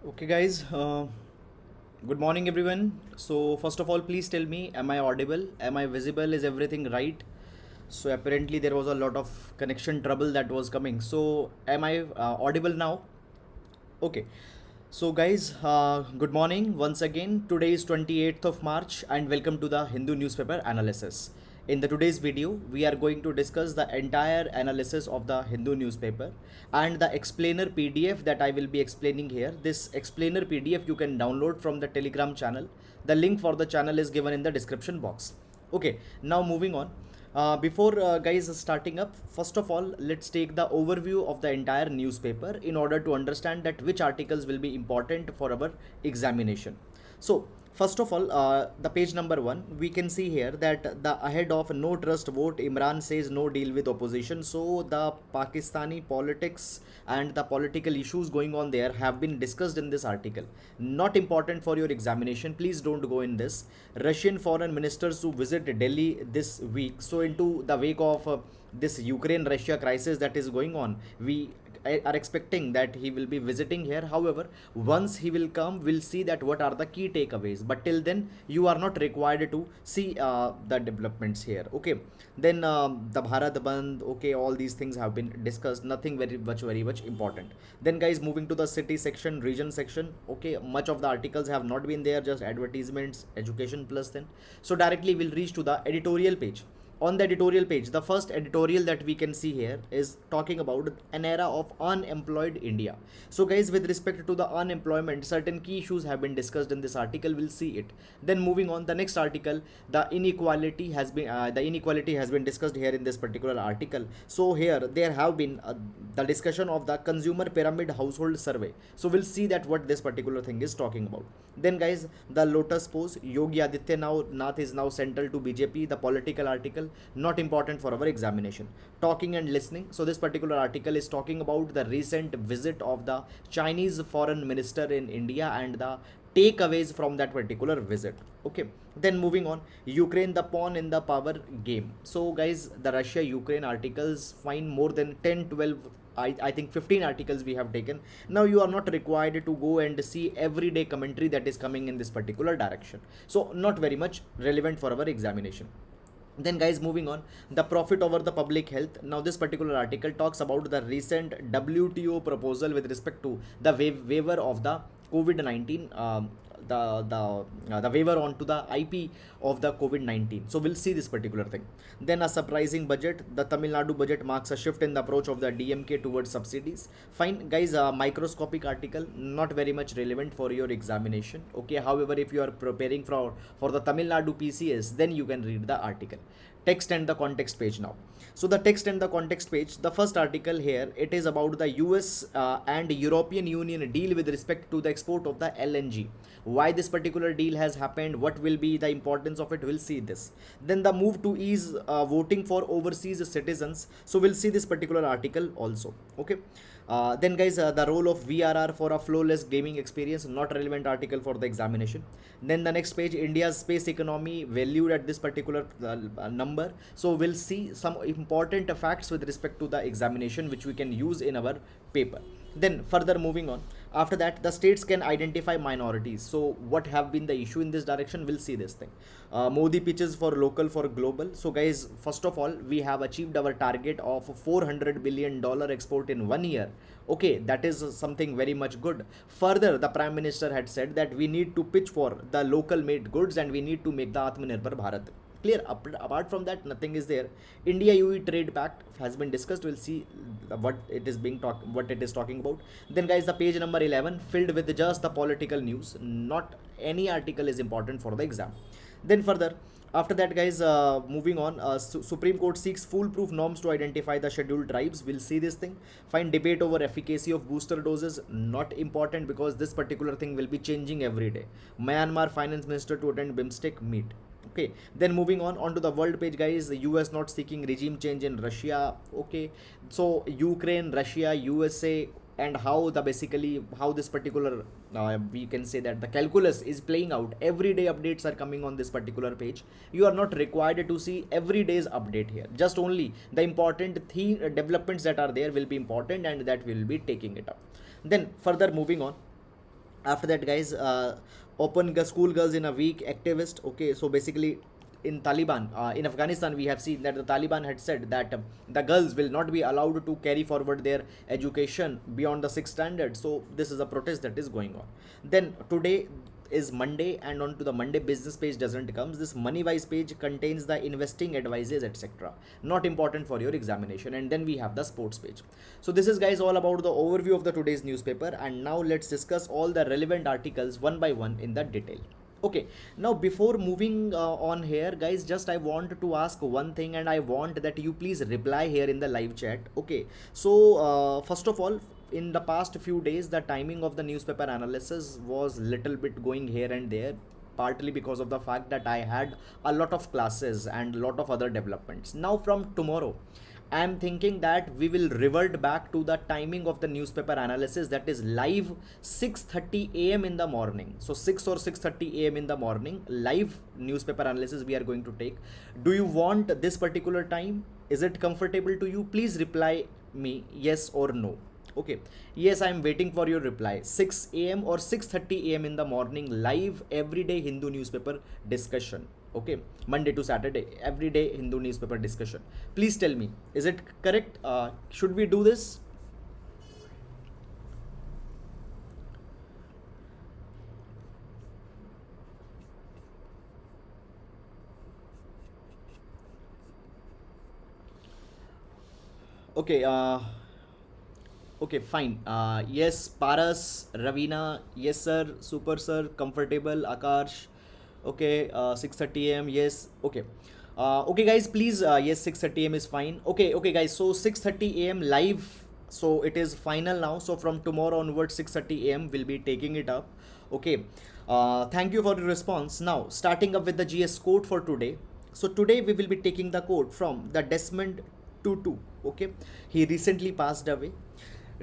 Okay, guys. Good morning, everyone. So, first of all, please tell me, am I audible? Am I visible? Is everything right? So, apparently, there was a lot of connection trouble that was coming. So, am I audible now? Okay. So, guys, good morning once again. Today is 28th of March, and welcome to the Hindu newspaper analysis. In the today's video, we are going to discuss the entire analysis of the Hindu newspaper and the explainer PDF that I will be explaining here. This explainer PDF you can download from the Telegram channel. The link for the channel is given in the description box. Okay, now moving on. Before guys starting up, first of all, let's take the overview of the entire newspaper in order to understand that which articles will be important for our examination. So first of all, the page number 1, we can see here that the ahead of no trust vote, Imran says no deal with opposition. So the Pakistani politics and the political issues going on there have been discussed in this article. Not important for your examination, please don't go in this. Russian foreign ministers to visit Delhi this week. So into the wake of this Ukraine Russia crisis that is going on, we are expecting that he will be visiting here. However, once he will come, we'll see that what are the key takeaways, but till then you are not required to see the developments here. Okay, then the Bharat Bandh, okay, all these things have been discussed, nothing very much important. Then guys, moving to the city section, region section, okay, much of the articles have not been there, just advertisements, education plus. Then so directly we'll reach to the editorial page. On the editorial page, the first editorial that we can see here is talking about an era of unemployed India. So guys, with respect to the unemployment, certain key issues have been discussed in this article, we'll see it. Then moving on, the next article, the inequality has been discussed here in this particular article. So here there have been the discussion of the consumer pyramid household survey. So we'll see that what this particular thing is talking about. Then guys, the lotus pose, Yogi Adityanath is now central to BJP, the political article, not important for our examination. Talking and listening, so this particular article is talking about the recent visit of the Chinese foreign minister in India and the takeaways from that particular visit. Okay, then moving on, Ukraine the pawn in the power game. So guys, the Russia Ukraine articles find more than 10 12 I think 15 articles we have taken. Now you are not required to go and see everyday commentary that is coming in this particular direction, so not very much relevant for our examination. Then guys, moving on, the profit over the public health. Now this particular article talks about the recent WTO proposal with respect to the waiver of the COVID-19, the waiver onto the IP of the COVID-19. So we'll see this particular thing. Then a surprising budget, the Tamil Nadu budget marks a shift in the approach of the DMK towards subsidies. Fine guys, a microscopic article, not very much relevant for your examination. Okay, however, if you are preparing for the Tamil Nadu PCS, then you can read the article. Text and the context page now. So the text and the context page, the first article here, it is about the US and European Union deal with respect to the export of the LNG. Why this particular deal has happened, what will be the importance of it, we'll see this. Then the move to ease voting for overseas citizens, so we'll see this particular article also. Okay, then guys, the role of VRR for a flawless gaming experience, not relevant article for the examination. Then the next page, India's space economy valued at this particular number. So we'll see some important facts with respect to the examination which we can use in our paper. Then further moving on, after that, the states can identify minorities. So what have been the issue in this direction, we'll see this thing. Modi pitches for local for global. So guys, first of all, we have achieved our target of $400 billion export in 1 year. Okay, that is something very much good. Further, the Prime Minister had said that we need to pitch for the local made goods and we need to make the Atmanirbhar Bharat. Clear. Apart from that, nothing is there. India UE trade pact has been discussed, we'll see what it is talking about. Then guys, the page number 11 filled with just the political news, not any article is important for the exam. Then further, after that guys, moving on, Supreme Court seeks foolproof norms to identify the scheduled tribes, we'll see this thing. Find debate over efficacy of booster doses, not important because this particular thing will be changing every day. Myanmar finance minister to attend BIMSTEC meet. Okay, then moving on to the world page guys, the US not seeking regime change in Russia. Okay, so Ukraine, Russia, USA, and how this particular we can say that the calculus is playing out. Everyday updates are coming on this particular page. You are not required to see every day's update here, just only the important developments that are there will be important and that will be taking it up. Then further moving on, After that, guys, school girls in a week activist. Okay, so basically in Taliban, in Afghanistan, we have seen that the Taliban had said that the girls will not be allowed to carry forward their education beyond the sixth standard. So this is a protest that is going on. Then today is Monday, and on to the Monday business page doesn't comes. This money wise page contains the investing advices, etc. Not important for your examination. And then we have the sports page. So this is, guys, all about the overview of the today's newspaper, and now let's discuss all the relevant articles one by one in the detail. Okay, now before moving on here, guys, just I want to ask one thing, and I want that you please reply here in the live chat. Okay, so first of all, in the past few days, the timing of the newspaper analysis was little bit going here and there, partly because of the fact that I had a lot of classes and lot of other developments. Now from tomorrow, I am thinking that we will revert back to the timing of the newspaper analysis, that is live 6:30 a.m. in the morning. So 6 or 6:30 a.m. in the morning, live newspaper analysis we are going to take. Do you want this particular time? Is it comfortable to you? Please reply me yes or no. Okay, yes, I am waiting for your reply. 6 a.m. or 6:30 a.m. in the morning, live everyday Hindu newspaper discussion. Okay, Monday to Saturday, everyday Hindu newspaper discussion. Please tell me, is it correct? Should we do this? Okay, okay, fine. Yes, Paras, Ravina, yes sir, super sir, comfortable, Akarsh. Okay, 6:30 a.m. Yes, okay. Okay, guys, please. Yes, 6:30 a.m. is fine. Okay, okay, guys. So 6:30 a.m. live. So it is final now. So from tomorrow onwards, 6:30 a.m. we'll be taking it up. Okay. Thank you for the response. Now starting up with the GS code for today. So today we will be taking the code from the Desmond Tutu. Okay, he recently passed away.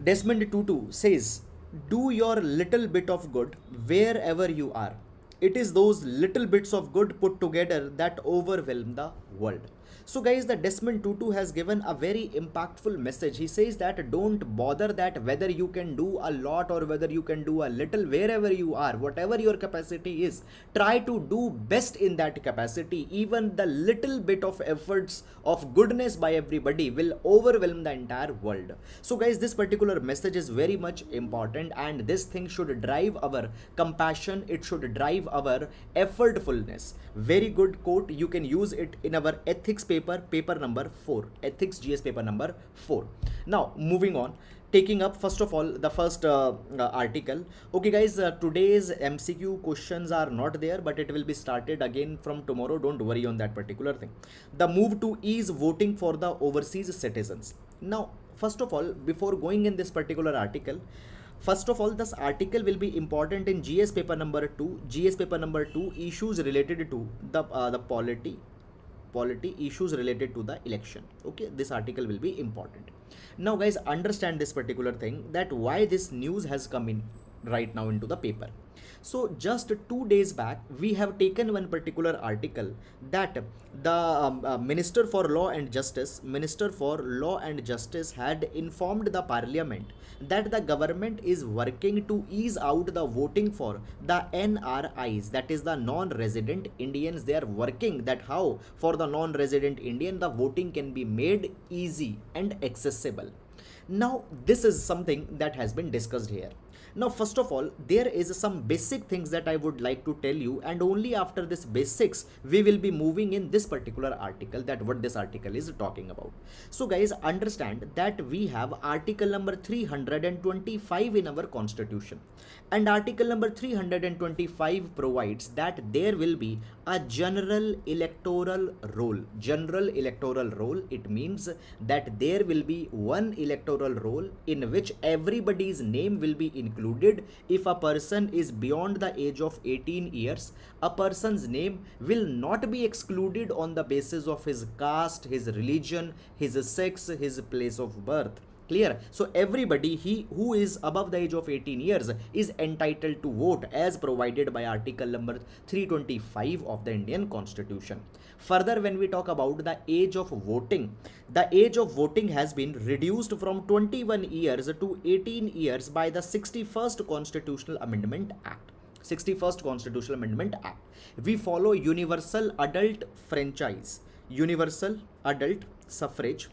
Desmond Tutu says, "Do your little bit of good wherever you are. It is those little bits of good put together that overwhelm the world." So, guys, the Desmond Tutu has given a very impactful message. He says that don't bother that whether you can do a lot or whether you can do a little, wherever you are, whatever your capacity is, try to do best in that capacity. Even the little bit of efforts of goodness by everybody will overwhelm the entire world. So, guys, this particular message is very much important, and this thing should drive our compassion, it should drive our effortfulness. Very good quote. You can use it in our ethics paper number 4, ethics GS paper number 4. Now moving on, taking up first of all the first article. Okay, guys, today's MCQ questions are not there, but it will be started again from tomorrow. Don't worry on that particular thing. The move to ease voting for the overseas citizens. Now first of all, before going in this particular article, first of all, this article will be important in GS paper number 2. GS paper number 2, issues related to the polity issues related to the election. Okay, this article will be important. Now, guys, understand this particular thing, that why this news has come in right now into the paper. So just 2 days back, we have taken one particular article that the Minister for Law and Justice had informed the Parliament that the government is working to ease out the voting for the NRIs, that is the non-resident Indians. They are working that how for the non-resident Indian the voting can be made easy and accessible. Now this is something that has been discussed here. Now first of all, there is some basic things that I would like to tell you, and only after this basics we will be moving in this particular article, that what this article is talking about. So guys, understand that we have article number 325 in our constitution, and article number 325 provides that there will be a general electoral roll. General electoral roll, it means that there will be one electoral roll in which everybody's name will be included. If a person is beyond the age of 18 years, a person's name will not be excluded on the basis of his caste, his religion, his sex, his place of birth. Clear? So everybody he who is above the age of 18 years is entitled to vote as provided by article number 325 of the Indian Constitution. Further, when we talk about the age of voting, the age of voting has been reduced from 21 years to 18 years by the 61st Constitutional Amendment Act. 61st Constitutional Amendment Act. We follow universal adult franchise, universal adult suffrage.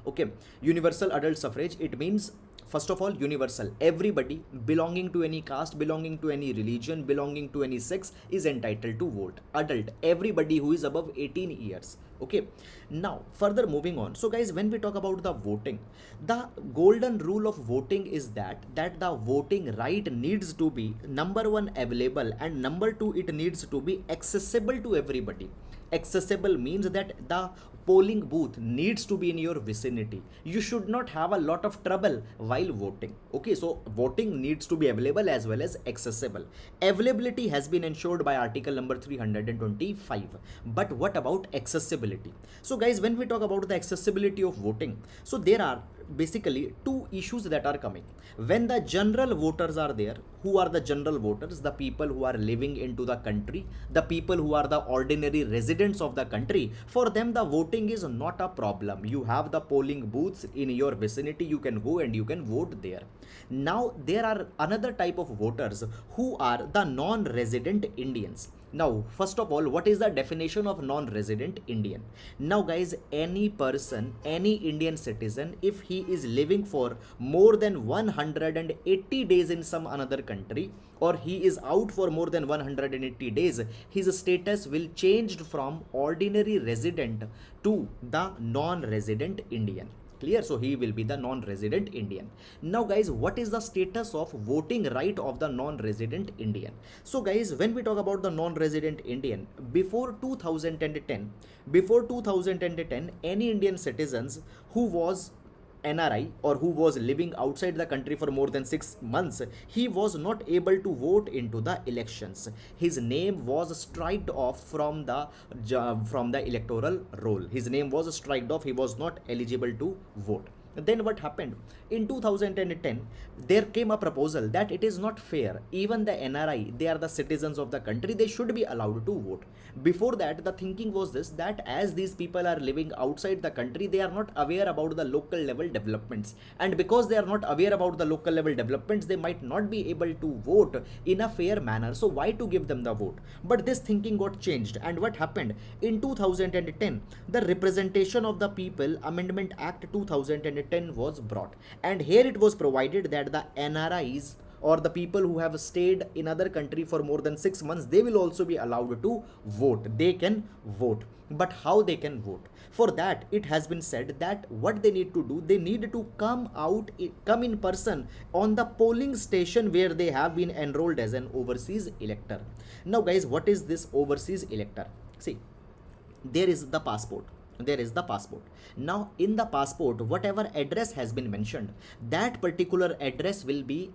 Okay, universal adult suffrage, it means first of all universal, everybody belonging to any caste, belonging to any religion, belonging to any sex is entitled to vote. Adult, everybody who is above 18 years. Okay, now further moving on. So guys, when we talk about the voting, the golden rule of voting is that the voting right needs to be number one available, and number two, it needs to be accessible to everybody. Accessible means that the polling booth needs to be in your vicinity. You should not have a lot of trouble while voting. Okay, so voting needs to be available as well as accessible. Availability has been ensured by article number 325. But what about accessibility? So guys, when we talk about the accessibility of voting, so there are basically two issues that are coming. When the general voters are there, who are the general voters? The people who are living into the country, the people who are the ordinary residents of the country. For them, the voting is not a problem. You have the polling booths in your vicinity, you can go and you can vote there. Now there are another type of voters who are the non-resident Indians. Now, first of all, what is the definition of non-resident Indian? Now guys, any person, any Indian citizen, if he is living for more than 180 days in some another country, or he is out for more than 180 days, his status will change from ordinary resident to the non-resident Indian. Clear? So he will be the non-resident Indian. Now guys, what is the status of voting right of the non-resident Indian? So guys, when we talk about the non-resident Indian, before 2010, any Indian citizens who was NRI or who was living outside the country for more than 6 months, he was not able to vote into the elections. His name was striked off from the electoral roll. His name was striked off. He was not eligible to vote. Then what happened? In 2010, there came a proposal that it is not fair. Even the NRI, they are the citizens of the country, they should be allowed to vote. Before that, the thinking was this, that as these people are living outside the country, they are not aware about the local level developments. And because they are not aware about the local level developments, they might not be able to vote in a fair manner. So why to give them the vote? But this thinking got changed. And what happened? In 2010, the Representation of the People Amendment Act 2010 was brought, and here it was provided that the NRIs or the people who have stayed in other country for more than 6 months, they will also be allowed to vote. They can vote. But how they can vote? For that, it has been said that what they need to do, they need to come in person on the polling station where they have been enrolled as an overseas elector. Now guys, what is this overseas elector? See, there is the passport. Now in the passport, whatever address has been mentioned, that particular address will be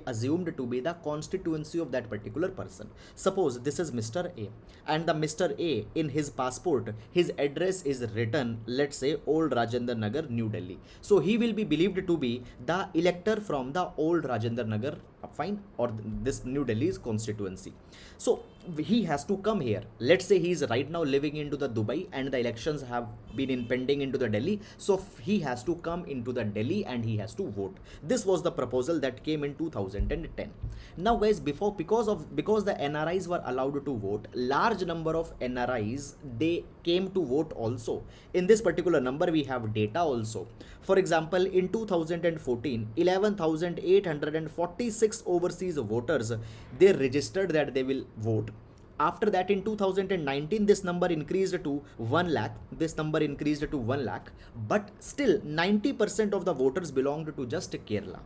assumed to be the constituency of that particular person. Suppose this is Mr. A, and the Mr. A, in his passport, his address is written, let's say, Old Rajendra Nagar, New Delhi. So he will be believed to be the elector from the Old Rajendra Nagar, fine, or this New Delhi's constituency. So he has to come here. Let's say he is right now living into the Dubai and the elections have been impending into the Delhi. So he has to come into the Delhi and he has to vote. This was the proposal that came in 2010. Now guys, because the NRIs were allowed to vote, large number of NRIs, they came to vote also. In this particular number, we have data also. For example, in 2014, 11,846 overseas voters, they registered that they will vote. After that, in 2019, this number increased to 1 lakh. But still 90% of the voters belonged to just Kerala.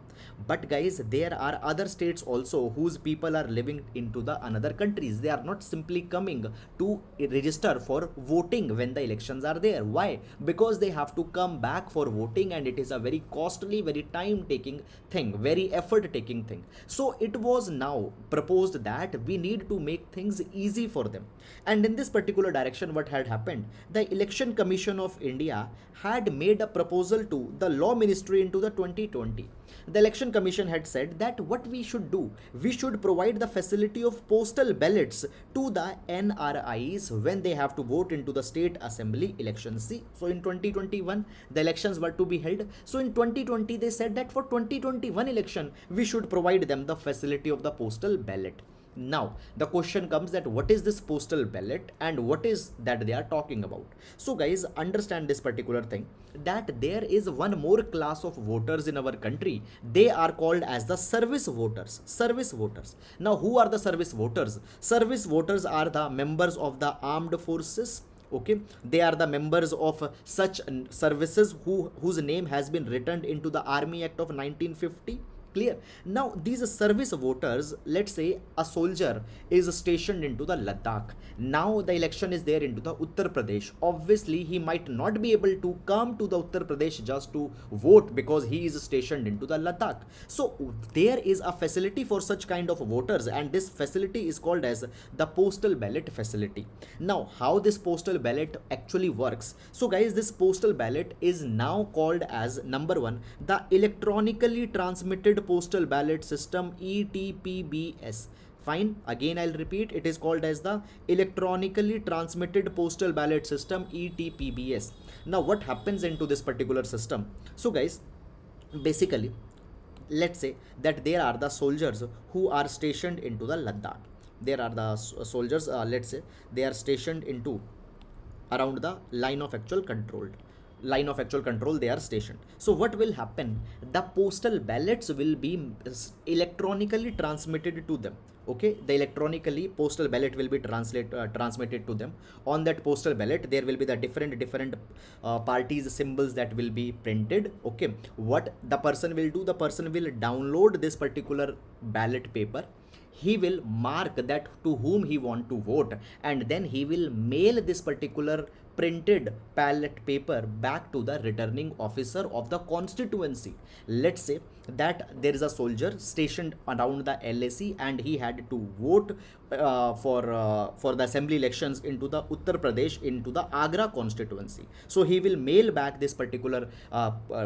But guys, there are other states also whose people are living into the another countries. They are not simply coming to register for voting when the elections are there. Why? Because they have to come back for voting, and it is a very costly, very time taking thing, very effort taking thing. So it was now proposed that we need to make things easy for them. And in this particular direction, what had happened, the Election Commission of India had made a proposal to the Law Ministry into the 2020. The Election Commission had said that what we should do, we should provide the facility of postal ballots to the NRIs when they have to vote into the state assembly elections. See, so in 2021 the elections were to be held. So in 2020 they said that for 2021 election we should provide them the facility of the postal ballot. Now the question comes that what is this postal ballot and what is that they are talking about. So guys, understand this particular thing, that there is one more class of voters in our country. They are called as the service voters. Service voters. Now who are the service voters? Service voters are the members of the armed forces. Okay, they are the members of such services whose name has been written into the Army Act of 1950. Clear? Now these service voters, let's say a soldier is stationed into the Ladakh. Now the election is there into the Uttar Pradesh. Obviously he might not be able to come to the Uttar Pradesh just to vote because he is stationed into the Ladakh. So there is a facility for such kind of voters, and this facility is called as the postal ballot facility. Now how this postal ballot actually works? So guys, this postal ballot is now called as number one, the electronically transmitted postal ballot system, ETPBS. Fine, again I'll repeat, it is called as the electronically transmitted postal ballot system, ETPBS. Now what happens into this particular system? So guys, basically let's say that there are the soldiers who are stationed into the Ladakh. There are the soldiers, let's say they are stationed into around the line of actual control they are stationed. So what will happen, the postal ballots will be electronically transmitted to them. Okay, the electronically postal ballot will be transmitted to them. On that postal ballot there will be the different parties symbols that will be printed. Okay, what the person will do, the person will download this particular ballot paper, he will mark that to whom he want to vote, and then he will mail this particular printed ballot paper back to the returning officer of the constituency. Let's say that there is a soldier stationed around the LAC and he had to vote for the assembly elections into the Uttar Pradesh, into the Agra constituency. So he will mail back this particular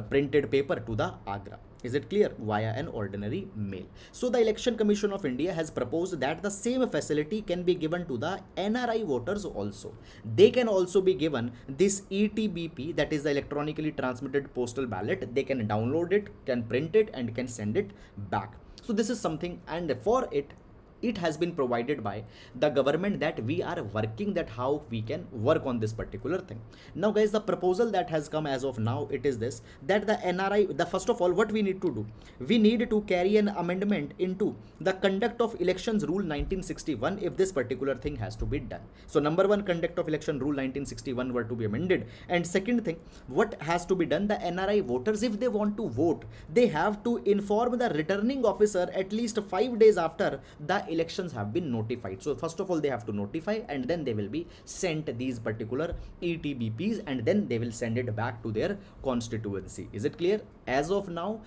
printed paper to the Agra. Is it clear? Via an ordinary mail. So the Election Commission of India has proposed that the same facility can be given to the NRI voters also. They can also be given this ETBP, that is the electronically transmitted postal ballot. They can download it, can print it, and can send it back. So this is something, and for it has been provided by the government, that we are working that how we can work on this particular thing. Now guys, the proposal that has come as of now, it is this, that the NRI, the first of all, what we need to do, we need to carry an amendment into the conduct of elections rule 1961 if this particular thing has to be done. So number one, conduct of election rule 1961 were to be amended, and second thing, what has to be done, the NRI voters, if they want to vote, they have to inform the returning officer at least 5 days after the elections have been notified. So first of all they have to notify, and then they will be sent these particular ETBPs, and then they will send it back to their constituency. Is it clear? As of now,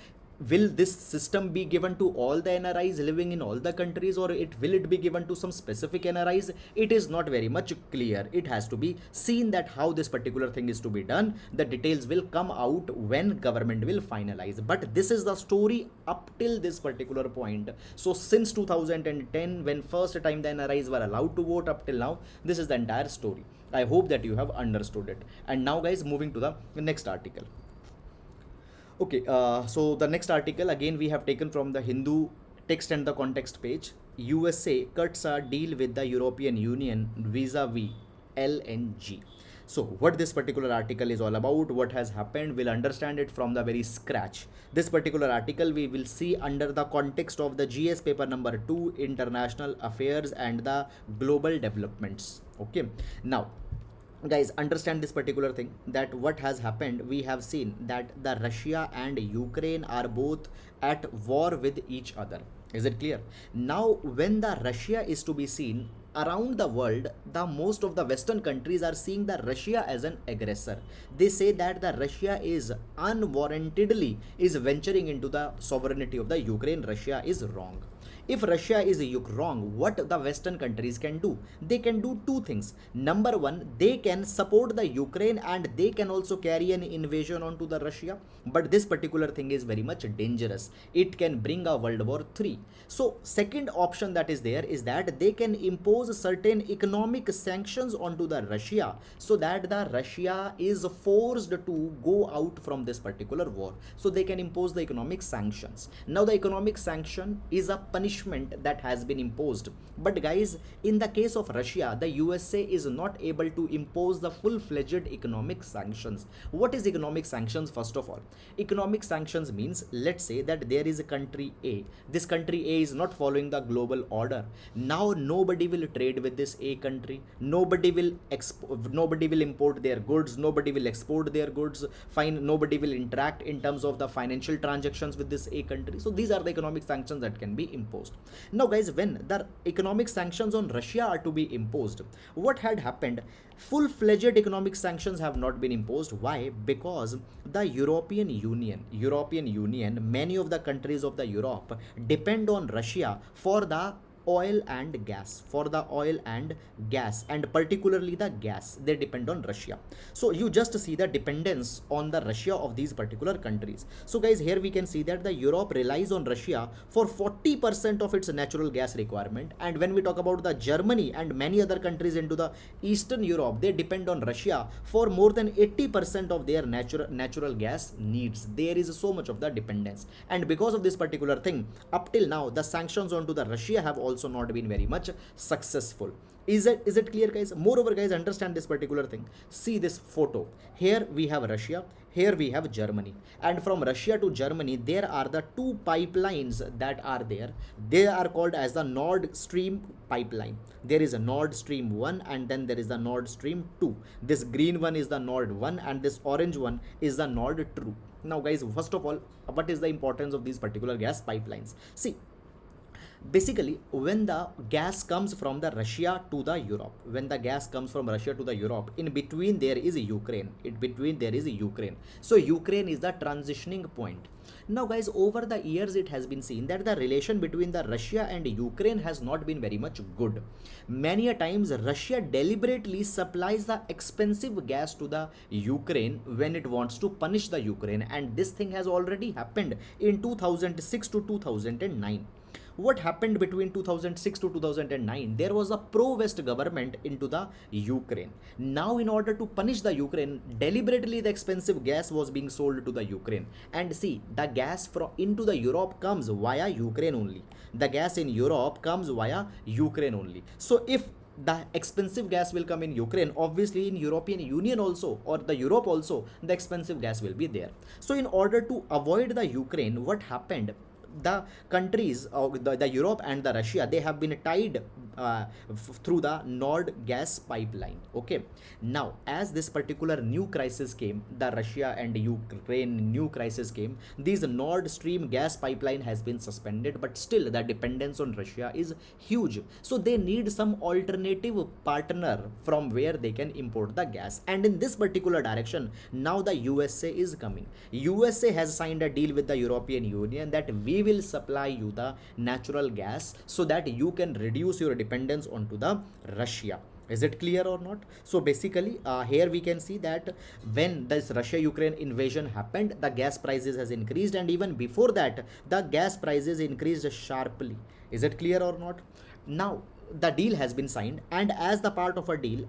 will this system be given to all the NRIs living in all the countries, or will it be given to some specific NRIs? It is not very much clear. It has to be seen that how this particular thing is to be done. The details will come out when government will finalize, but this is the story up till this particular point. So since 2010, when first time the NRIs were allowed to vote, up till now, this is the entire story. I hope that you have understood it. And now guys, moving to the next article. Okay, so the next article, again we have taken from the Hindu text and the context page. USA cuts a deal with the European Union vis-a-vis LNG. So what this particular article is all about, what has happened, we'll understand it from the very scratch. This particular article we will see under the context of the GS paper number 2, International Affairs and the Global Developments. Okay, now guys, understand this particular thing, that what has happened, we have seen that the Russia and Ukraine are both at war with each other. Is it clear? Now when the Russia is to be seen, around the world, the most of the Western countries are seeing the Russia as an aggressor. They say that the Russia is unwarrantedly is venturing into the sovereignty of the Ukraine. Russia is wrong. If Russia is wrong, what the Western countries can do? They can do two things. Number one, they can support the Ukraine and they can also carry an invasion onto the Russia. But this particular thing is very much dangerous. It can bring a World War III. So second option that is there is that they can impose certain economic sanctions onto the Russia, so that the Russia is forced to go out from this particular war. So they can impose the economic sanctions. Now the economic sanction is a punishment that has been imposed. But guys, in the case of Russia, the USA is not able to impose the full-fledged economic sanctions. What is economic sanctions? First of all, economic sanctions means, let's say that there is a country A. This country A is not following the global order. Now nobody will trade with this A country. Nobody will import their goods. Nobody will export their goods. Fine. Nobody will interact in terms of the financial transactions with this A country. So these are the economic sanctions that can be imposed. Now guys, when the economic sanctions on Russia are to be imposed, what had happened? Full-fledged economic sanctions have not been imposed. Why? Because the European Union, many of the countries of the Europe depend on Russia for the oil and gas, and particularly the gas. They depend on Russia. So you just see the dependence on the Russia of these particular countries. So guys, here we can see that the Europe relies on Russia for 40% of its natural gas requirement. And when we talk about the Germany and many other countries into the Eastern Europe, they depend on Russia for more than 80% of their natural gas needs. There is so much of the dependence, and because of this particular thing, up till now the sanctions onto the Russia have also not been very much successful. Is it clear, guys? Moreover, guys, understand this particular thing. See this photo. Here we have Russia, here we have Germany, and from Russia to Germany there are the two pipelines that are there. They are called as the Nord Stream pipeline. There is a Nord Stream 1 and then there is the Nord Stream 2. This green one is the Nord 1 and this orange one is the Nord 2. Now guys, first of all, what is the importance of these particular gas pipelines? See, basically, when the gas comes from the Russia to the Europe, in between there is Ukraine. So Ukraine is the transitioning point. Now guys, over the years it has been seen that the relation between the Russia and Ukraine has not been very much good. Many a times Russia deliberately supplies the expensive gas to the Ukraine when it wants to punish the Ukraine, and this thing has already happened in 2006 to 2009. What happened between 2006 to 2009? There was a pro-West government into the Ukraine. Now, in order to punish the Ukraine, deliberately the expensive gas was being sold to the Ukraine. And see, the gas into the Europe comes via Ukraine only. The gas in Europe comes via Ukraine only. So if the expensive gas will come in Ukraine, obviously in European Union also, or the Europe also, the expensive gas will be there. So in order to avoid the Ukraine, what happened? The countries, the Europe and the Russia, they have been tied through the Nord gas pipeline. Okay, now as this particular new crisis came, the Russia and Ukraine new crisis came, this Nord Stream gas pipeline has been suspended, but still the dependence on Russia is huge. So they need some alternative partner from where they can import the gas, and in this particular direction now the USA is coming. USA has signed a deal with the European Union that we will supply you the natural gas so that you can reduce your dependence onto the Russia. Is it clear or not? So basically here we can see that when this Russia-Ukraine invasion happened, the gas prices has increased, and even before that the gas prices increased sharply. Is it clear or not? Now the deal has been signed, and as the part of a deal,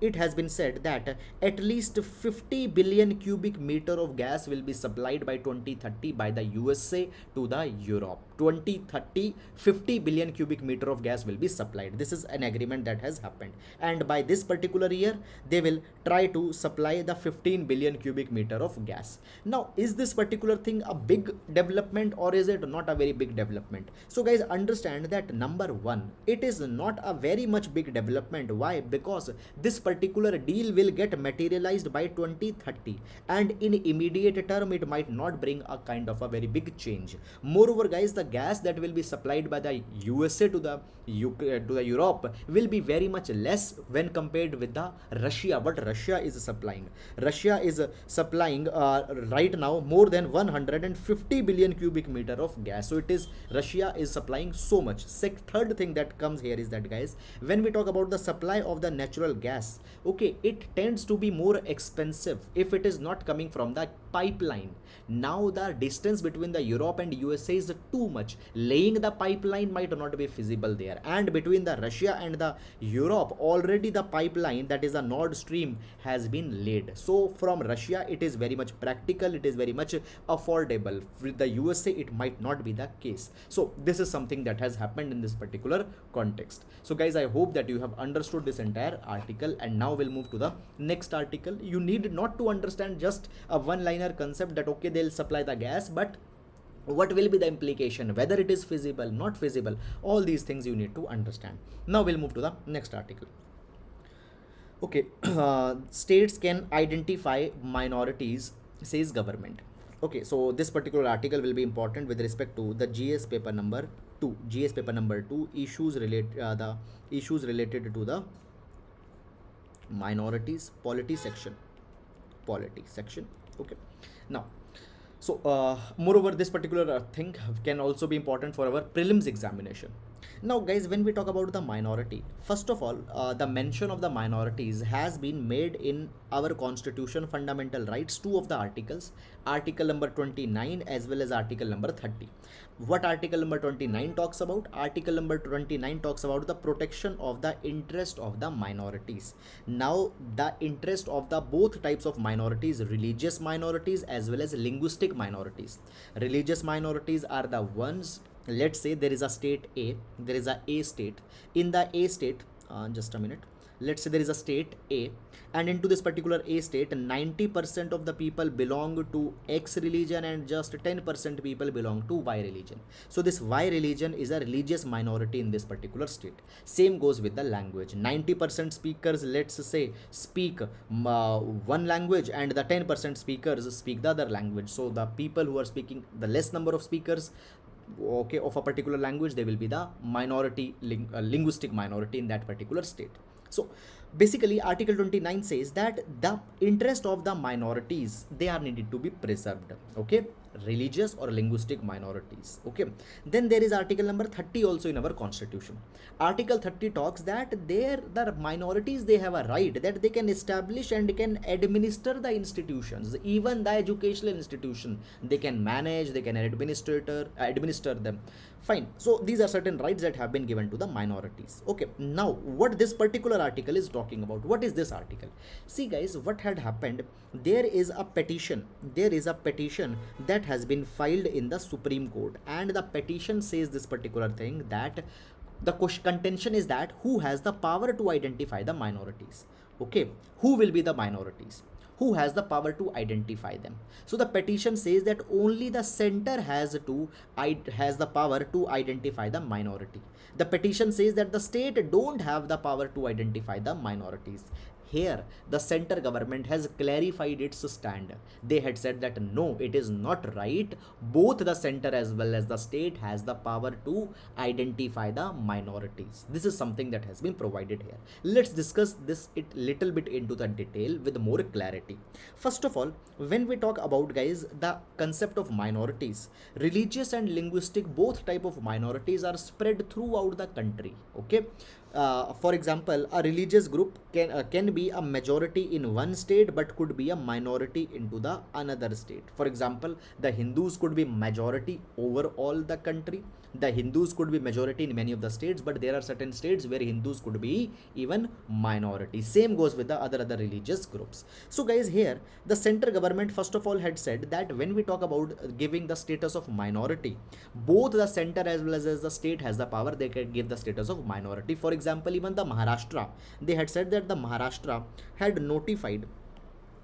it has been said that at least 50 billion cubic meter of gas will be supplied by 2030 by the USA to the Europe. 2030, 50 billion cubic meter of gas will be supplied. This is an agreement that has happened, and by this particular year they will try to supply the 15 billion cubic meter of gas. Now, is this particular thing a big development or is it not a very big development? So guys, understand that number one, 2021, it is not a very much big development. Why? Because this particular deal will get materialized by 2030, and in immediate term it might not bring a kind of a very big change. Moreover guys, the gas that will be supplied by the USA to the UK, to the Europe, will be very much less when compared with the Russia. What Russia is supplying? Russia is supplying right now more than 150 billion cubic meter of gas. So it is, Russia is supplying so much. Third thing that comes here is that guys, when we talk about the supply of the natural gas, okay, it tends to be more expensive if it is not coming from the pipeline. Now the distance between the Europe and USA is too much. Laying the pipeline might not be feasible there, and between the Russia and the Europe, already the pipeline, that is a Nord Stream, has been laid. So from Russia it is very much practical, it is very much affordable. With the USA it might not be the case. So this is something that has happened in this particular context. So guys, I hope that you have understood this entire article, and now we'll move to the next article. You need not to understand just a one-liner concept that okay, they'll supply the gas, but what will be the implication, whether it is feasible, not feasible, all these things you need to understand. Now we'll move to the next article. Okay, states can identify minorities, says government. Okay, so this particular article will be important with respect to the GS paper number 2. GS paper number 2, issues the issues related to the minorities, polity section. Okay, now so moreover, this particular thing can also be important for our prelims examination. Now guys, when we talk about the minority, first of all, the mention of the minorities has been made in our constitution, fundamental rights, 2 of the articles, article number 29 as well as article number 30. What article number 29 talks about? Article number 29 talks about the protection of the interest of the minorities. Now the interest of the both types of minorities, religious minorities as well as linguistic minorities. Religious minorities are the ones, let's say there is a state A, there is a A state. In the A state, just a minute, let's say there is a state A, and into this particular A state 90% of the people belong to X religion and just 10% people belong to Y religion. So this Y religion is a religious minority in this particular state. Same goes with the language. 90% speakers, let's say, speak one language, and the 10% speakers speak the other language. So the people who are speaking the less number of speakers, okay, of a particular language, they will be the minority, linguistic minority in that particular state. So basically article 29 says that the interest of the minorities, they are needed to be preserved, okay, religious or linguistic minorities. Okay, then there is article number 30 also in our constitution. Article 30 talks that the minorities, they have a right that they can establish and can administer the institutions, even the educational institution, they can manage, they can administer them. Fine. So these are certain rights that have been given to the minorities. Okay, now what this particular article is talking about, what is this article? See guys, what had happened, there is a petition that has been filed in the Supreme Court, and the petition says this particular thing, that the contention is that who has the power to identify the minorities. Okay, who will be the minorities, who has the power to identify them? So the petition says that only the center has the power to identify the minority. The petition says that the state don't have the power to identify the minorities. Here the center government has clarified its stand. They had said that no, it is not right. Both the center as well as the state has the power to identify the minorities. This is something that has been provided here. Let's discuss this little bit into the detail with more clarity. First of all, when we talk about guys the concept of minorities, religious and linguistic, both type of minorities are spread throughout the country. Okay, for example, a religious group can be a majority in one state but could be a minority into the another state. For example, the Hindus could be majority over all the country. The Hindus could be majority in many of the states, but there are certain states where Hindus could be even minority. Same goes with the other religious groups. So guys, here the center government first of all had said that when we talk about giving the status of minority, both the center as well as the state has the power, they can give the status of minority. For example, even the Maharashtra, they had said that the Maharashtra had notified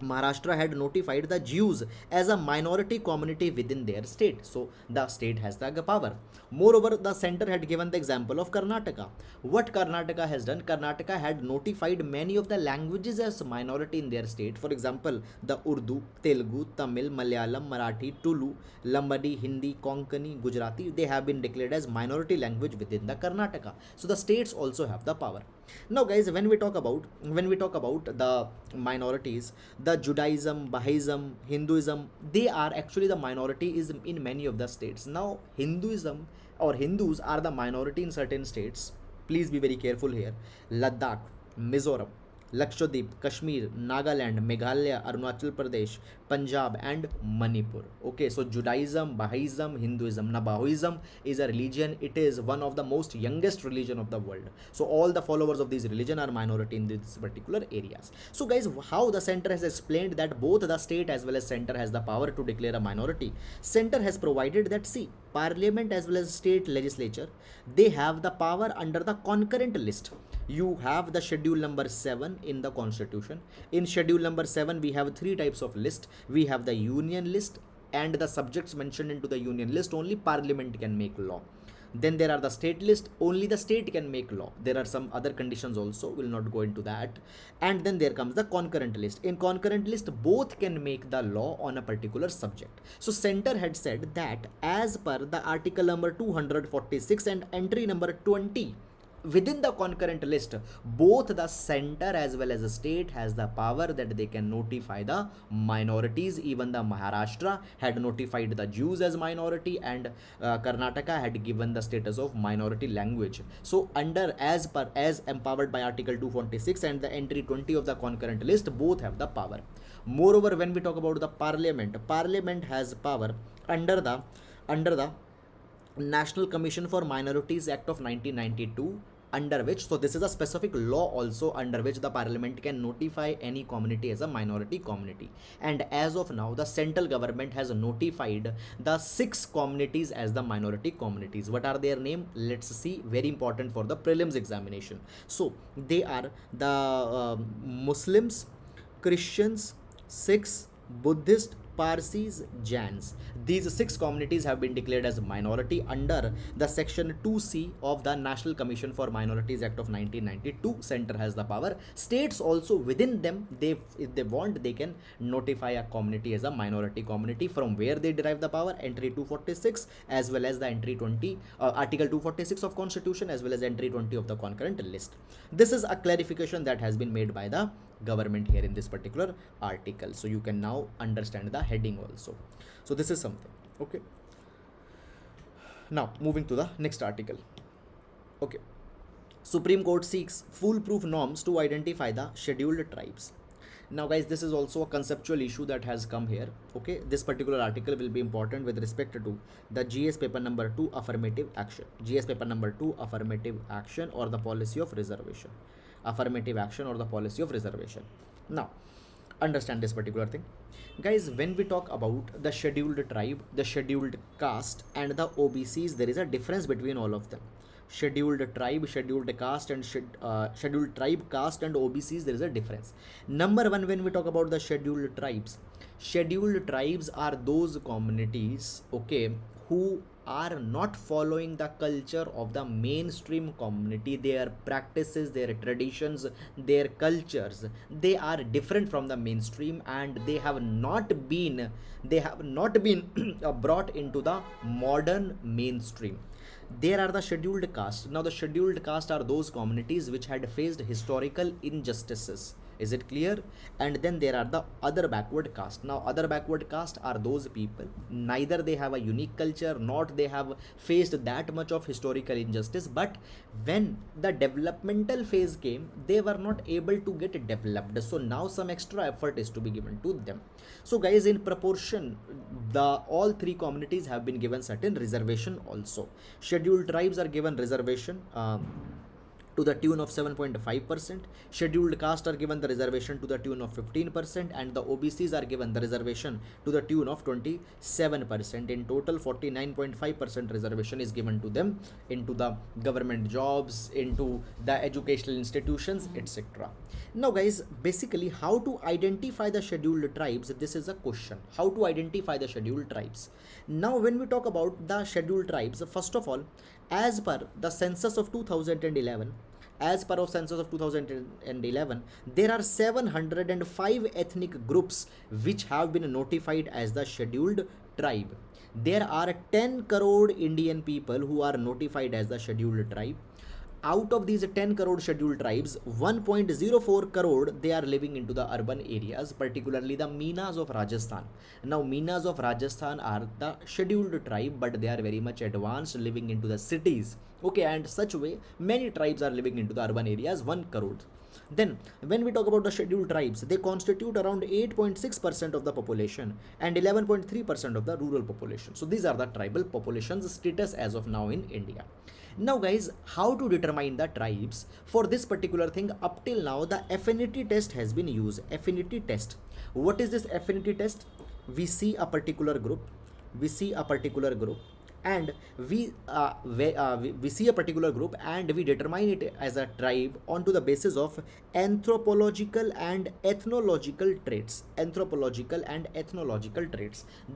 Maharashtra had notified the Jews as a minority community within their state. So the state has the power. Moreover, the center had given the example of Karnataka. What Karnataka has done? Karnataka had notified many of the languages as minority in their state. For example, the Urdu, Telugu, Tamil, Malayalam, Marathi, Tulu, Lambadi, Hindi, Konkani, Gujarati, they have been declared as minority language within the Karnataka. So the states also have the power. Now guys, when we talk about the minorities, the Judaism, Bahaism, Hinduism, they are actually the minority is in many of the states. Now Hinduism or Hindus are the minority in certain states. Please be very careful here. Ladakh, Mizoram, Lakshadweep, Kashmir, Nagaland, Meghalaya, Arunachal Pradesh, Punjab, and Manipur. Okay, so Judaism, Bahaism, Hinduism. Now, Bahaism is a religion. It is one of the most youngest religion of the world. So, all the followers of this religion are minority in these particular areas. So, guys, how the center has explained that both the state as well as center has the power to declare a minority. Center has provided that, see, parliament as well as state legislature, they have the power under the concurrent list. You have the schedule number 7 in the constitution. In schedule number 7 we have three types of list. We have the union list, and the subjects mentioned into the union list only parliament can make law. Then there are the state list, only the state can make law. There are some other conditions also, will not go into that. And then there comes the concurrent list. In concurrent list both can make the law on a particular subject. So center had said that as per the article number 246 and entry number 20, within the concurrent list, both the center as well as the state has the power that they can notify the minorities. Even the Maharashtra had notified the Jews as minority, and Karnataka had given the status of minority language. So under as empowered by article 246 and the entry 20 of the concurrent list, both have the power. Moreover, when we talk about the parliament has power under the National Commission for Minorities Act of 1992, under which, so this is a specific law also under which the parliament can notify any community as a minority community. And as of now, the central government has notified the 6 communities as the minority communities. What are their name? Let's see, very important for the prelims examination. So they are the Muslims, Christians, Sikhs, Buddhist, Parsis, Jains. These 6 communities have been declared as minority under the section 2C of the National Commission for Minorities Act of 1992. Center has the power. States also within them, if they want, they can notify a community as a minority community. From where they derive the power? Entry 246 as well as the entry 20, article 246 of Constitution as well as entry 20 of the concurrent list. This is a clarification that has been made by the government here in this particular article. So you can now understand the heading also. So this is something. Okay. Now moving to the next article. Okay. Supreme Court seeks foolproof norms to identify the scheduled tribes. Now guys, this is also a conceptual issue that has come here. Okay, this particular article will be important with respect to the GS paper number 2 affirmative action. GS paper number 2 affirmative action or the policy of reservation. Affirmative action or the policy of reservation. Now understand this particular thing, guys. When we talk about the scheduled tribe, the scheduled caste, and the OBCs, there is a difference between all of them. Scheduled tribe, scheduled caste, and scheduled tribe, caste, and OBCs, there is a difference. Number one, when we talk about the scheduled tribes are those communities, okay, who are not following the culture of the mainstream community. Their practices, their traditions, their cultures, they are different from the mainstream, and they have not been brought into the modern mainstream. There are the scheduled caste. Now the scheduled caste are those communities which had faced historical injustices. Is it clear? And then there are the other backward caste. Now other backward caste are those people, neither they have a unique culture, not they have faced that much of historical injustice, but when the developmental phase came, they were not able to get developed. So now some extra effort is to be given to them. So guys, in proportion, all 3 communities have been given certain reservation also. Scheduled tribes are given reservation. to the tune of 7.5%. Scheduled caste are given the reservation to the tune of 15%, and the OBCs are given the reservation to the tune of 27%. In total, 49.5% reservation is given to them into the government jobs, into the educational institutions, etc. Now guys, basically how to identify the scheduled tribes, this is a question. How to identify the scheduled tribes? Now when we talk about the scheduled tribes, first of all, as per the census of 2011, there are 705 ethnic groups which have been notified as the scheduled tribe. There are 10 crore Indian people who are notified as the scheduled tribe. Out of these 10 crore scheduled tribes, 1.04 crore they are living into the urban areas, particularly the Meenas of Rajasthan. Now Meenas of Rajasthan are the scheduled tribe, but they are very much advanced, living into the cities. Okay, and such way many tribes are living into the urban areas, 1 crore. Then when we talk about the scheduled tribes, they constitute around 8.6% of the population and 11.3% of the rural population. So these are the tribal populations status as of now in India. Now guys, how to determine the tribes? For this particular thing, up till now the affinity test has been used. Affinity test. What is this affinity test? We see a particular group, and we see a particular group and we determine it as a tribe onto the basis of anthropological and ethnological traits.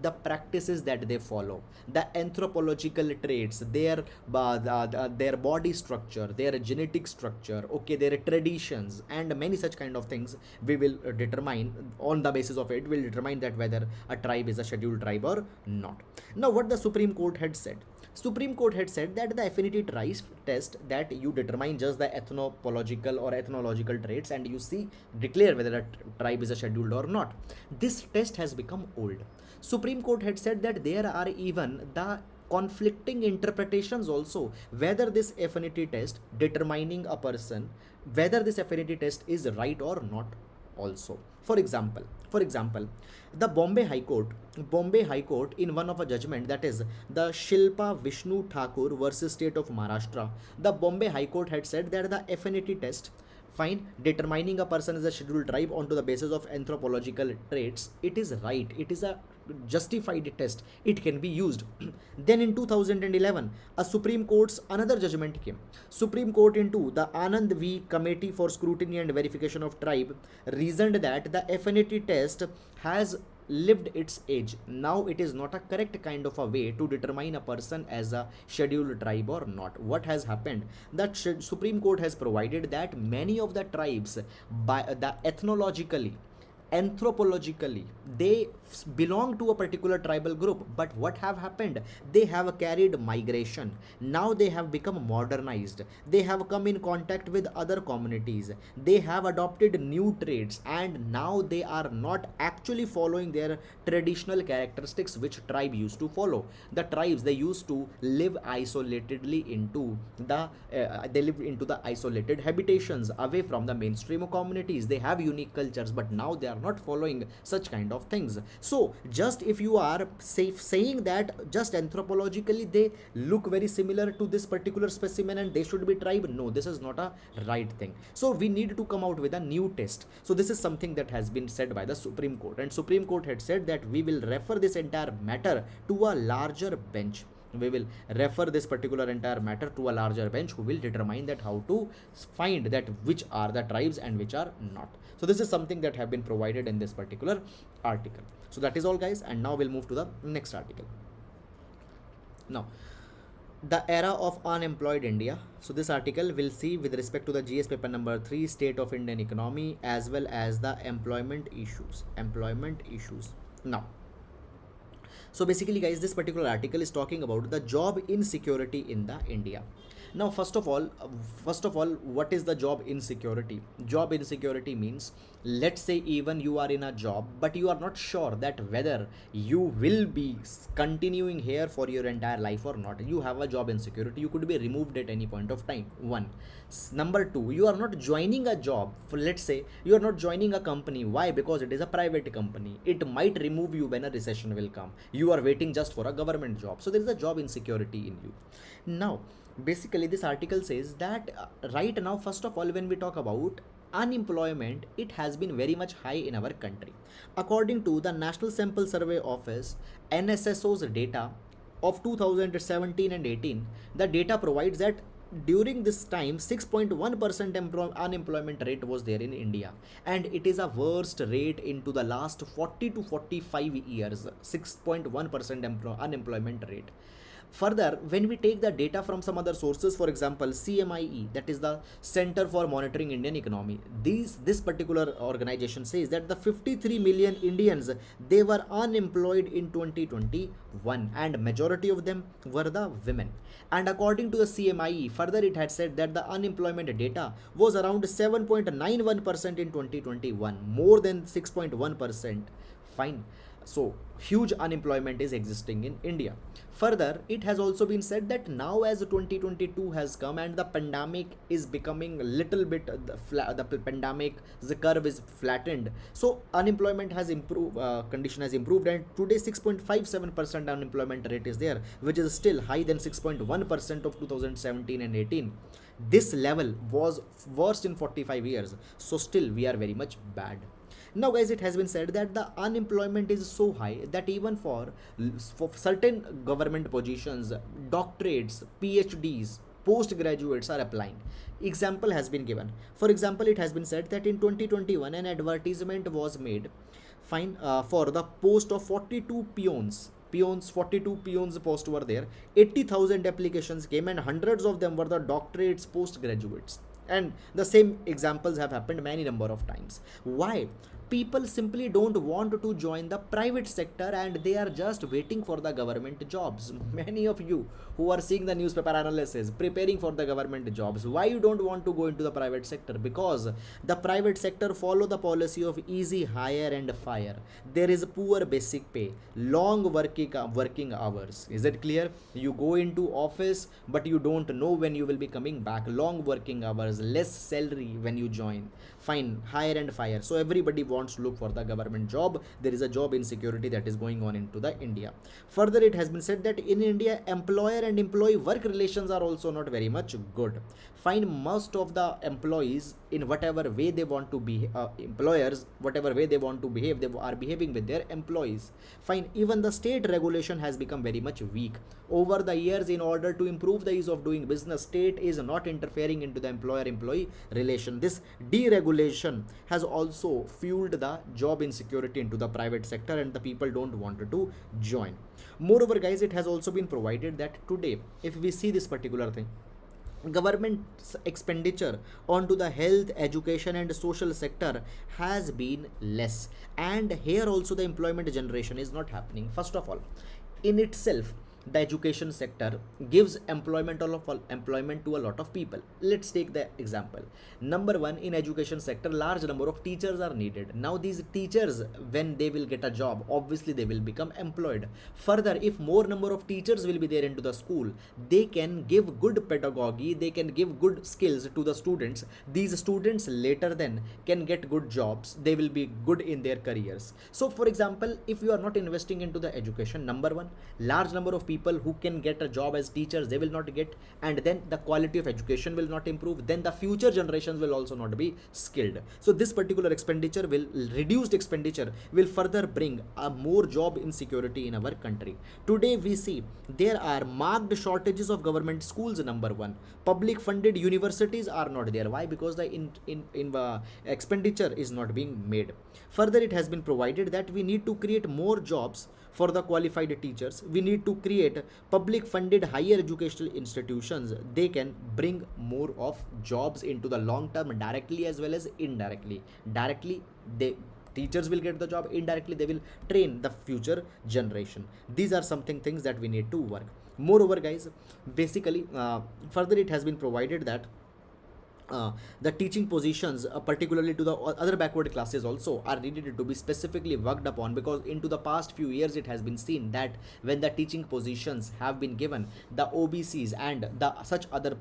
The practices that they follow, the anthropological traits, their body structure, their genetic structure, okay, their traditions, and many such kind of things we will determine. On the basis of it, we'll determine that whether a tribe is a scheduled tribe or not. Now what the Supreme Court had said? Supreme Court had said that the affinity test, that you determine just the ethnological or ethnological traits and you declare whether a tribe is a scheduled or not. This test has become old. Supreme Court had said that there are even the conflicting interpretations also, whether this affinity test determining a person, whether this affinity test is right or not also. For example, the Bombay High Court in one of a judgment, that is the Shilpa Vishnu Thakur versus State of Maharashtra, the Bombay High Court had said that the affinity test, fine, determining a person as a scheduled tribe onto the basis of anthropological traits, it is right, it is a justified test, it can be used. Then in 2011, a Supreme Court's another judgment came. Supreme Court into the Anand V Committee for Scrutiny and Verification of Tribe reasoned that the affinity test has lived its age. Now it is not a correct kind of a way to determine a person as a scheduled tribe or not. What has happened? That Supreme Court has provided that many of the tribes, by the anthropologically they belong to a particular tribal group, but what have happened? They have carried migration. Now they have become modernized, they have come in contact with other communities, they have adopted new traits, and now they are not actually following their traditional characteristics which tribe used to follow. The tribes, they used to live isolatedly into the isolated habitations away from the mainstream communities. They have unique cultures, but now they are not following such kind of things. So just if you are saying that just anthropologically they look very similar to this particular specimen and they should be tribe, no, this is not a right thing. So we need to come out with a new test. So this is something that has been said by the Supreme Court, and Supreme Court had said that we will refer this entire matter to a larger bench. We will refer this particular entire matter to a larger bench who will determine that how to find that which are the tribes and which are not. So this is something that have been provided in this particular article. So that is all guys, and now we'll move to the next article. Now the era of unemployed India. So this article will see with respect to the GS paper number 3, state of Indian economy, as well as the employment issues. Now so basically guys, this particular article is talking about the job insecurity in the India. Now first of all, what is the job insecurity? Job insecurity means, let's say even you are in a job, but you are not sure that whether you will be continuing here for your entire life or not. You have a job insecurity, you could be removed at any point of time. One. Number two, you are not joining a job. Let's say you are not joining a company. Why? Because it is a private company. It might remove you when a recession will come. You are waiting just for a government job. So there is a job insecurity in you. Now Basically, this article says that right now, first of all, when we talk about unemployment, it has been very much high in our country. According to the National Sample Survey Office, NSSO's data of 2017 and 18, the data provides that during this time 6.1% unemployment rate was there in India, and it is a worst rate into the last 40 to 45 years. 6.1% unemployment rate. Further, when we take the data from some other sources, for example, CMIE, that is the Center for Monitoring Indian Economy, this particular organization says that the 53 million Indians, they were unemployed in 2021, and majority of them were the women. And according to the CMIE, further it had said that the unemployment data was around 7.91% in 2021, more than 6.1%. Fine. So huge unemployment is existing in India. Further, it has also been said that now as 2022 has come and the pandemic is becoming a little bit the pandemic, the curve is flattened, so unemployment has improved, condition has improved, and today 6.57% unemployment rate is there, which is still high than 6.1% of 2017 and 18. This level was worst in 45 years, so still we are very much bad. Now guys, it has been said that the unemployment is so high that even for certain government positions, doctorates, PhDs, postgraduates are applying. Example has been given. For example, it has been said that in 2021 an advertisement was made, fine, for the post of 42 peons, 42 peons post were there. 80,000 applications came, and hundreds of them were the doctorates, postgraduates. And the same examples have happened many number of times. Why? People simply don't want to join the private sector, and they are just waiting for the government jobs. Many of you who are seeing the newspaper analysis, preparing for the government jobs, why you don't want to go into the private sector? Because the private sector follow the policy of easy hire and fire. There is poor basic pay, long working hours. Is it clear? You go into office, but you don't know when you will be coming back. Long working hours, less salary when you join. Fine, hire and fire. So everybody wants to look for the government job. There is a job insecurity that is going on into the India. Further, it has been said that in India, employer and employee work relations are also not very much good. Fine, most of the employees, in whatever way they want to be, employers, whatever way they want to behave, they are behaving with their employees. Fine, even the state regulation has become very much weak over the years. In order to improve the ease of doing business, state is not interfering into the employer employee relation. This deregulation has also fueled the job insecurity into the private sector, and the people don't want to join. Moreover guys, it has also been provided that today, if we see this particular thing, government's expenditure onto the health, education and social sector has been less, and here also the employment generation is not happening. First of all, in itself, the education sector gives employment to a lot of people. Let's take the example. Number one, in education sector, large number of teachers are needed. Now these teachers, when they will get a job, obviously they will become employed. Further, if more number of teachers will be there into the school, they can give good pedagogy, they can give good skills to the students. These students later then can get good jobs, they will be good in their careers. So for example, if you are not investing into the education, number one, large number of people who can get a job as teachers, they will not get, and then the quality of education will not improve, then the future generations will also not be skilled. So this particular expenditure will, reduced expenditure will further bring a more job insecurity in our country. Today we see there are marked shortages of government schools. Number one, public funded universities are not there. Why? Because the expenditure is not being made. Further, it has been provided that we need to create more jobs for the qualified teachers. We need to create public funded higher educational institutions. They can bring more of jobs into the long term, directly as well as indirectly. Directly, they teachers will get the job, indirectly they will train the future generation. These are something things that we need to work. Moreover guys, basically, further it has been provided that the teaching positions, particularly to the other backward classes, also are needed to be specifically worked upon, because into the past few years it has been seen that when the teaching positions have been given, the OBCs and the such other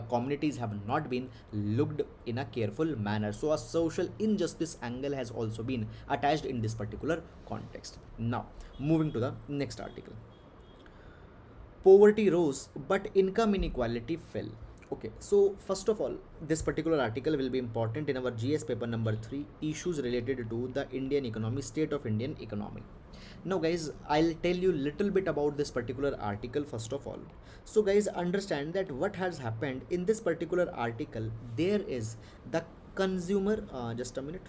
communities have not been looked in a careful manner. So a social injustice angle has also been attached in this particular context. Now moving to the next article. Poverty rose, but income inequality fell. Okay, so first of all, this particular article will be important in our GS paper number 3, issues related to the Indian economy, state of Indian economy. Now guys, I'll tell you little bit about this particular article first of all. So guys, understand that what has happened in this particular article, there is the consumer, just a minute,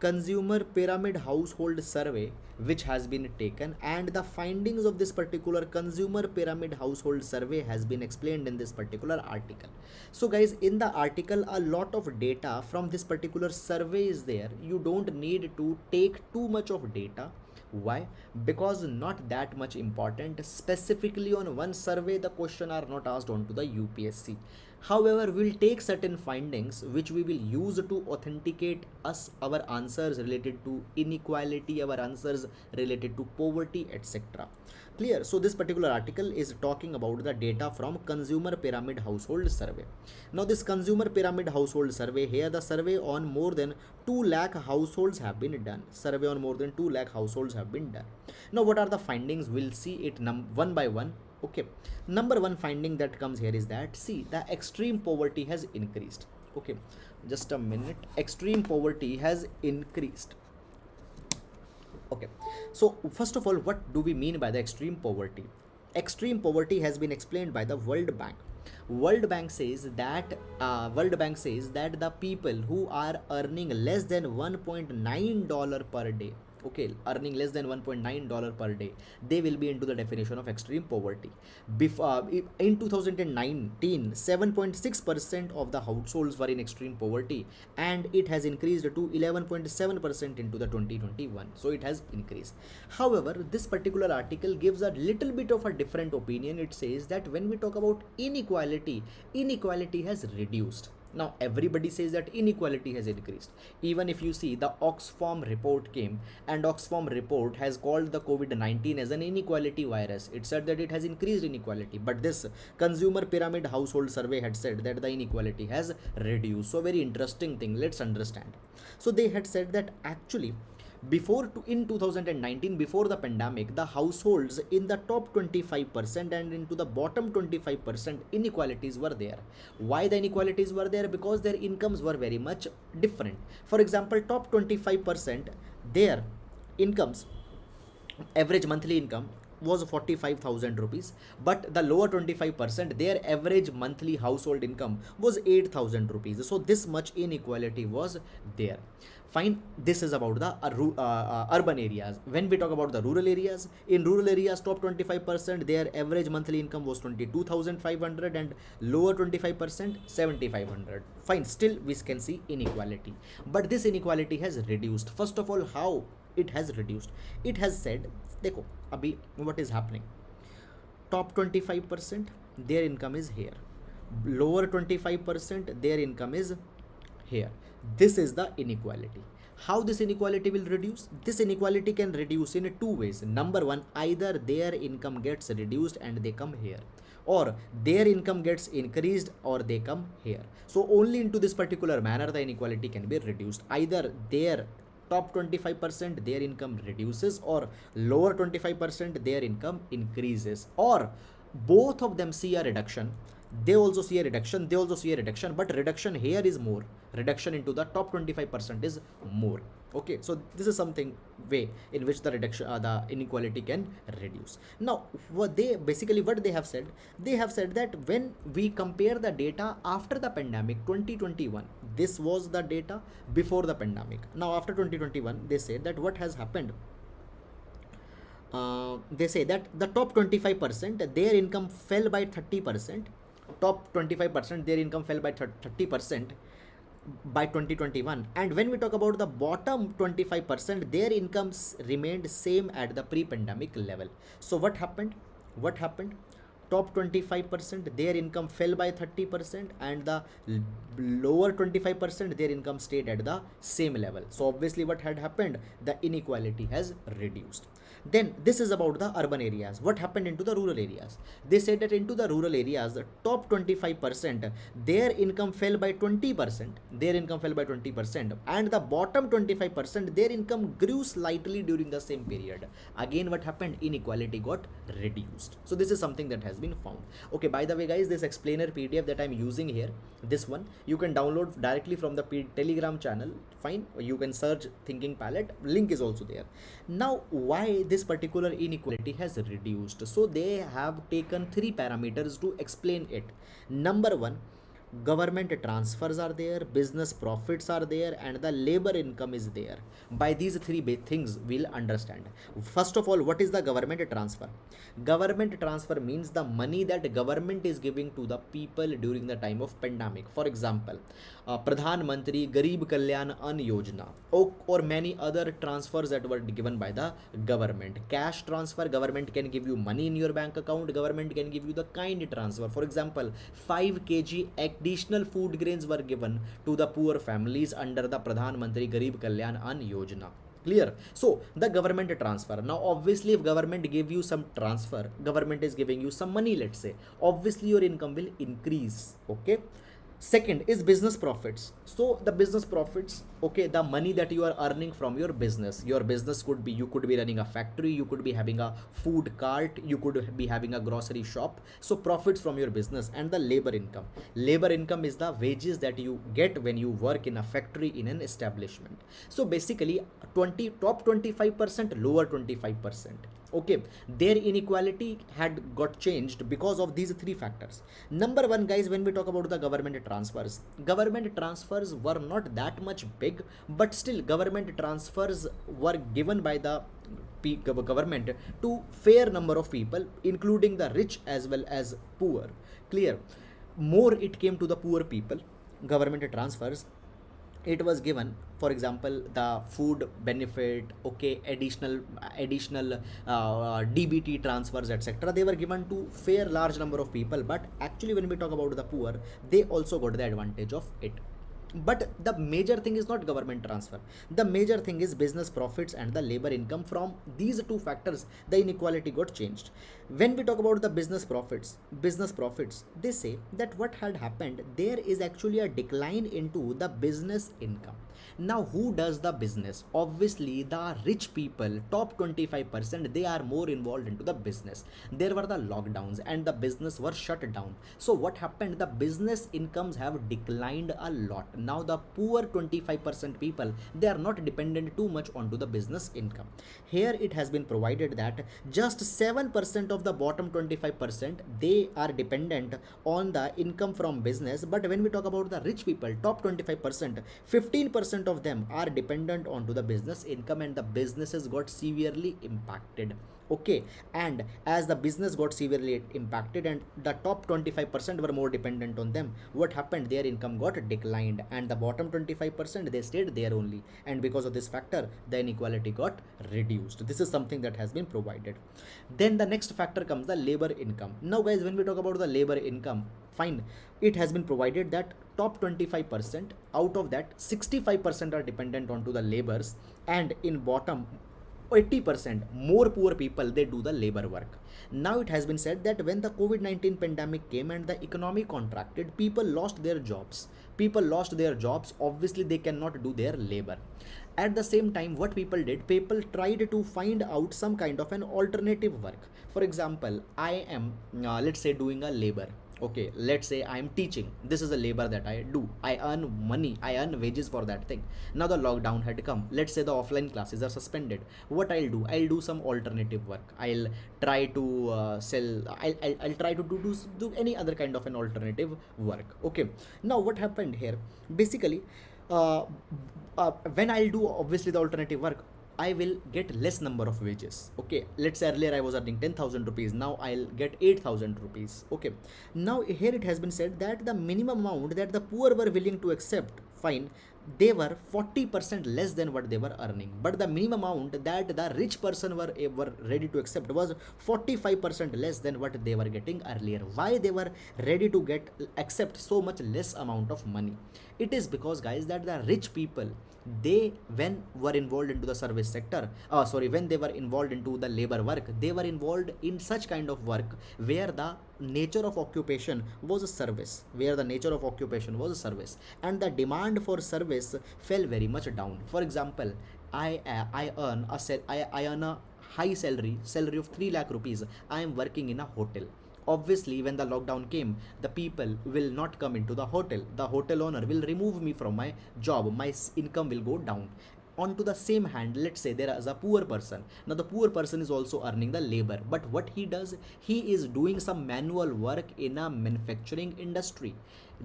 consumer pyramid household survey which has been taken, and the findings of this particular consumer pyramid household survey has been explained in this particular article. So guys, in the article a lot of data from this particular survey is there. You don't need to take too much of data. Why? Because not that much important. Specifically on one survey the question are not asked on to the UPSC. However, we'll take certain findings which we will use to authenticate us our answers related to inequality, our answers related to poverty, etc. Clear? So this particular article is talking about the data from consumer pyramid household survey. Now this consumer pyramid household survey, here the survey on more than 2 lakh households have been done. Survey on more than 2 lakh households have been done. Now what are the findings? We'll see it one by one. Okay, number one finding that comes here is that, see, the extreme poverty has increased. Okay, just a minute, extreme poverty has increased. Okay, so first of all, what do we mean by the extreme poverty? Extreme poverty has been explained by the World Bank. World Bank says that the people who are earning less than $1.9 per day, okay, earning less than $1.9 per day, they will be into the definition of extreme poverty. In 2019, 7.6% of the households were in extreme poverty, and it has increased to 11.7% into the 2021. So it has increased. However, this particular article gives a little bit of a different opinion. It says that when we talk about inequality, inequality has reduced. Now everybody says that inequality has increased. Even if you see the Oxfam report came, and Oxfam report has called the COVID-19 as an inequality virus. It said that it has increased inequality, but this consumer pyramid household survey had said that the inequality has reduced. So very interesting thing, let's understand. So they had said that actually in 2019, before the pandemic, the households in the top 25% and into the bottom 25% inequalities were there. Why the inequalities were there? Because their incomes were very much different. For example, top 25%, their incomes, average monthly income was 45,000 rupees, but the lower 25%, their average monthly household income was 8,000 rupees. So this much inequality was there. Fine, this is about the urban areas. When we talk about the rural areas, in rural areas, top 25%, their average monthly income was 22,500, and lower 25%, 7,500. Fine, still we can see inequality, but this inequality has reduced. First of all, how it has reduced? It has said, देखो अभी what is happening, top 25% their income is here, lower 25% their income is here. This is the inequality. How this inequality will reduce? This inequality can reduce in two ways. Number one, either their income gets reduced and they come here, or their income gets increased or they come here. So only into this particular manner the inequality can be reduced. Either their top 25% their income reduces, or lower 25% their income increases, or both of them see a reduction. They also see a reduction, they also see a reduction, but reduction here is more. Reduction into the top 25% is more. Okay, so this is something way in which the reduction, the inequality can reduce. Now what they have said, they have said that when we compare the data after the pandemic 2021, this was the data before the pandemic. Now after 2021, they say that what has happened, they say that the top 25% their income fell by 30%. Top 25% their income fell by 30% by 2021, and when we talk about the bottom 25%, their incomes remained same at the pre-pandemic level. So what happened? Top 25% their income fell by 30%, and the lower 25% their income stayed at the same level. So obviously what had happened, the inequality has reduced. Then this is about the urban areas. What happened into the rural areas? They said that into the rural areas, the top 25%, their income fell by 20%. Their income fell by 20%, and the bottom 25%, their income grew slightly during the same period. Again, what happened? Inequality got reduced. So this is something that has been found. Okay, by the way, guys, this explainer PDF that I'm using here, this one you can download directly from the Telegram channel. Fine, you can search thinking palette, link is also there. Now, why this particular inequality has reduced? So they have taken three parameters to explain it. Number one, government transfers are there, business profits are there, and the labor income is there. By these three big things we'll understand. First of all, what is the government transfer? Government transfer means the money that government is giving to the people during the time of pandemic. For example, Pradhan Mantri Garib Kalyan Ann Yojana, or many other transfers that were given by the government. Cash transfer, government can give you money in your bank account, government can give you the kind transfer. For example, 5 kg additional food grains were given to the poor families under the Pradhan Mantri Garib Kalyan Ann Yojana. Clear? So the government transfer. Now obviously if government gave you some transfer, government is giving you some money, let's say, obviously your income will increase. Okay. Second is business profits. So the business profits, okay, the money that you are earning from your business. Your business could be, you could be running a factory, you could be having a food cart, you could be having a grocery shop. So profits from your business. And the labor income. Labor income is the wages that you get when you work in a factory, in an establishment. So basically top 25%, lower 25%. Okay, their inequality had got changed because of these three factors. Number one, guys, when we talk about the government transfers were not that much big, but still government transfers were given by the government to fair number of people, including the rich as well as poor. Clear? More it came to the poor people, government transfers. It was given, for example, the food benefit, okay, additional DBT transfers, etc. They were given to fair large number of people, but actually when we talk about the poor, they also got the advantage of it. But the major thing is not government transfer. The major thing is business profits and the labor income. From these two factors, the inequality got changed. When we talk about the business profits, they say that what had happened, there is actually a decline into the business income. Now, who does the business? Obviously, the rich people, top 25%, they are more involved into the business. There were the lockdowns and the business were shut down. So what happened? The business incomes have declined a lot. Now the poor 25% people, they are not dependent too much onto the business income. Here it has been provided that just 7% of the bottom 25%, they are dependent on the income from business. But when we talk about the rich people, top 25%, 15% of them are dependent onto the business income, and the businesses got severely impacted. Okay, and as the business got severely impacted and the top 25% were more dependent on them, what happened? Their income got declined, and the bottom 25%, they stayed there only, and because of this factor, the inequality got reduced. This is something that has been provided. Then the next factor comes the labor income. Now guys, when we talk about the labor income, fine, it has been provided that top 25%, out of that 65% are dependent onto the labors, and in bottom 80% more poor people, they do the labor work. Now it has been said that when the COVID-19 pandemic came and the economy contracted, people lost their jobs. Obviously they cannot do their labor. At the same time, what people did, people tried to find out some kind of an alternative work. For example, I am let's say doing a labor. Okay, let's say I am teaching. This is a labor that I do. I earn money, I earn wages for that thing. Now the lockdown had come. Let's say the offline classes are suspended. What I'll do some alternative work. I'll try to sell, I'll try to do any other kind of an alternative work. Okay, now what happened here? Basically, uh, when I'll do obviously the alternative work, I will get less number of wages. Okay, let's say earlier I was earning 10,000 rupees, now I'll get 8,000 rupees. Okay, now here it has been said that the minimum amount that the poor were willing to accept, fine, they were 40% less than what they were earning, but the minimum amount that the rich person were ready to accept was 45% less than what they were getting earlier. Why they were ready to accept so much less amount of money? It is because, guys, that the rich people, they when were involved into the service sector, when they were involved into the labor work, they were involved in such kind of work where the nature of occupation was a service, and the demand for service fell very much down. For example, I earn a high salary of 3 lakh rupees. I am working in a hotel. Obviously, when the lockdown came, the people will not come into the hotel. The hotel owner will remove me from my job. My income will go down. On to the same hand, let's say there is a poor person. Now the poor person is also earning the labor, but what he does, he is doing some manual work in a manufacturing industry.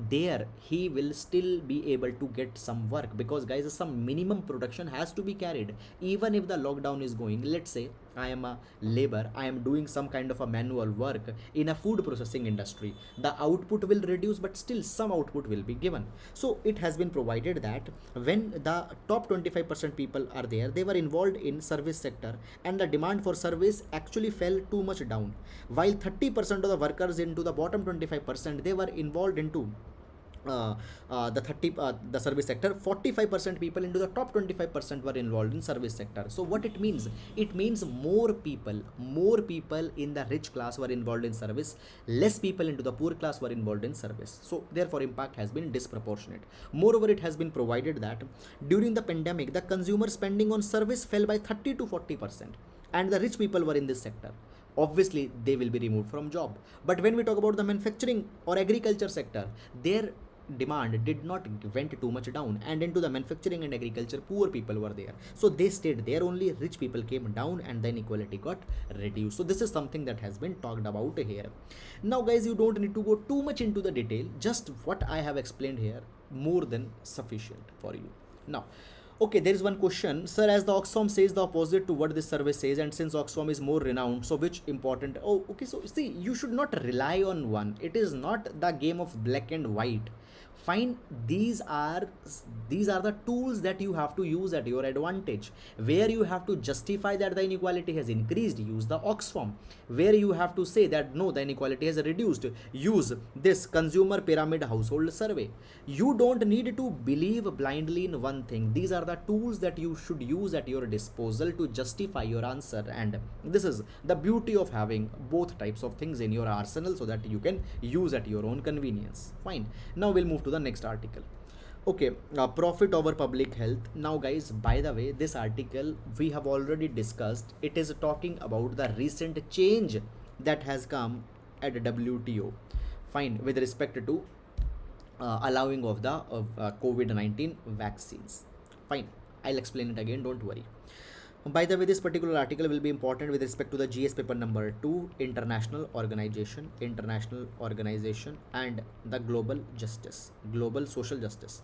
There he will still be able to get some work, because, guys, some minimum production has to be carried. Even if the lockdown is going, let's say I am a labor, I am doing some kind of a manual work in a food processing industry, the output will reduce, but still some output will be given. So it has been provided that when the top 25% people are there, they were involved in service sector, and the demand for service actually fell too much down, while 30% of the workers into the bottom 25%, they were involved into the service sector. 45% people into the top 25% were involved in service sector. So what it means, it means more people in the rich class were involved in service, less people into the poor class were involved in service. So therefore impact has been disproportionate. Moreover, it has been provided that during the pandemic, the consumer spending on service fell by 30 to 40%, and the rich people were in this sector. Obviously they will be removed from job. But when we talk about the manufacturing or agriculture sector, their demand did not went too much down, and into the manufacturing and agriculture, poor people were there, so they stayed there only. Rich people came down, and the inequality got reduced. So this is something that has been talked about here. Now, guys, you don't need to go too much into the detail, just what I have explained here more than sufficient for you. Now, okay, there is one question, sir. As the Oxfam says the opposite to what this survey says, and since Oxfam is more renowned, so which important? Oh, okay. So see, you should not rely on one. It is not the game of black and white. Fine, these are the tools that you have to use at your advantage. Where you have to justify that the inequality has increased, use the Oxfam. Where you have to say that no, the inequality has reduced, use this consumer pyramid household survey. You don't need to believe blindly in one thing. These are the tools that you should use at your disposal to justify your answer, and this is the beauty of having both types of things in your arsenal, so that you can use at your own convenience. Fine, now we'll move to the next article. Okay, profit over public health. Now, guys, by the way, this article we have already discussed. It is talking about the recent change that has come at WTO. Fine, with respect to allowing of the COVID-19 vaccines. Fine, I'll explain it again, don't worry. By the way, this particular article will be important with respect to the GS paper number 2, international organization, and the global social justice.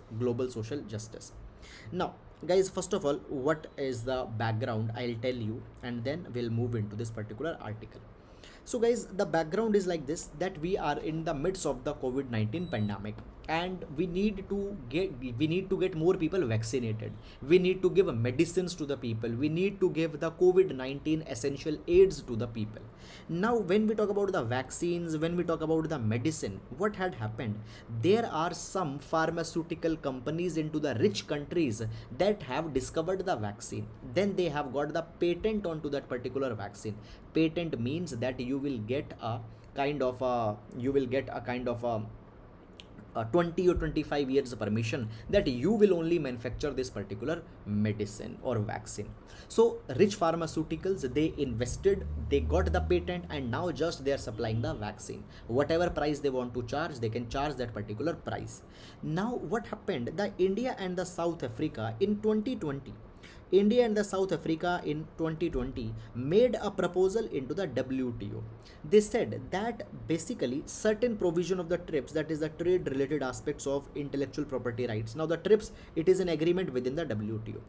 Now, guys, first of all, what is the background? I'll tell you, and then we'll move into this particular article. So, guys, the background is like this, that we are in the midst of the COVID-19 pandemic, and we need to get more people vaccinated. We need to give medicines to the people. We need to give the COVID-19 essential aids to the people. Now, when we talk about the vaccines, when we talk about the medicine, what had happened? There are some pharmaceutical companies into the rich countries that have discovered the vaccine. Then they have got the patent onto that particular vaccine. Patent means that you will get a kind of a 20 or 25 years permission that you will only manufacture this particular medicine or vaccine. So rich pharmaceuticals, they invested, they got the patent, and now just they are supplying the vaccine. Whatever price they want to charge, they can charge that particular price. Now what happened? The India and the South Africa in 2020 made a proposal into the WTO. They said that basically certain provision of the TRIPS, that is the trade related aspects of intellectual property rights. Now the TRIPS, it is an agreement within the WTO.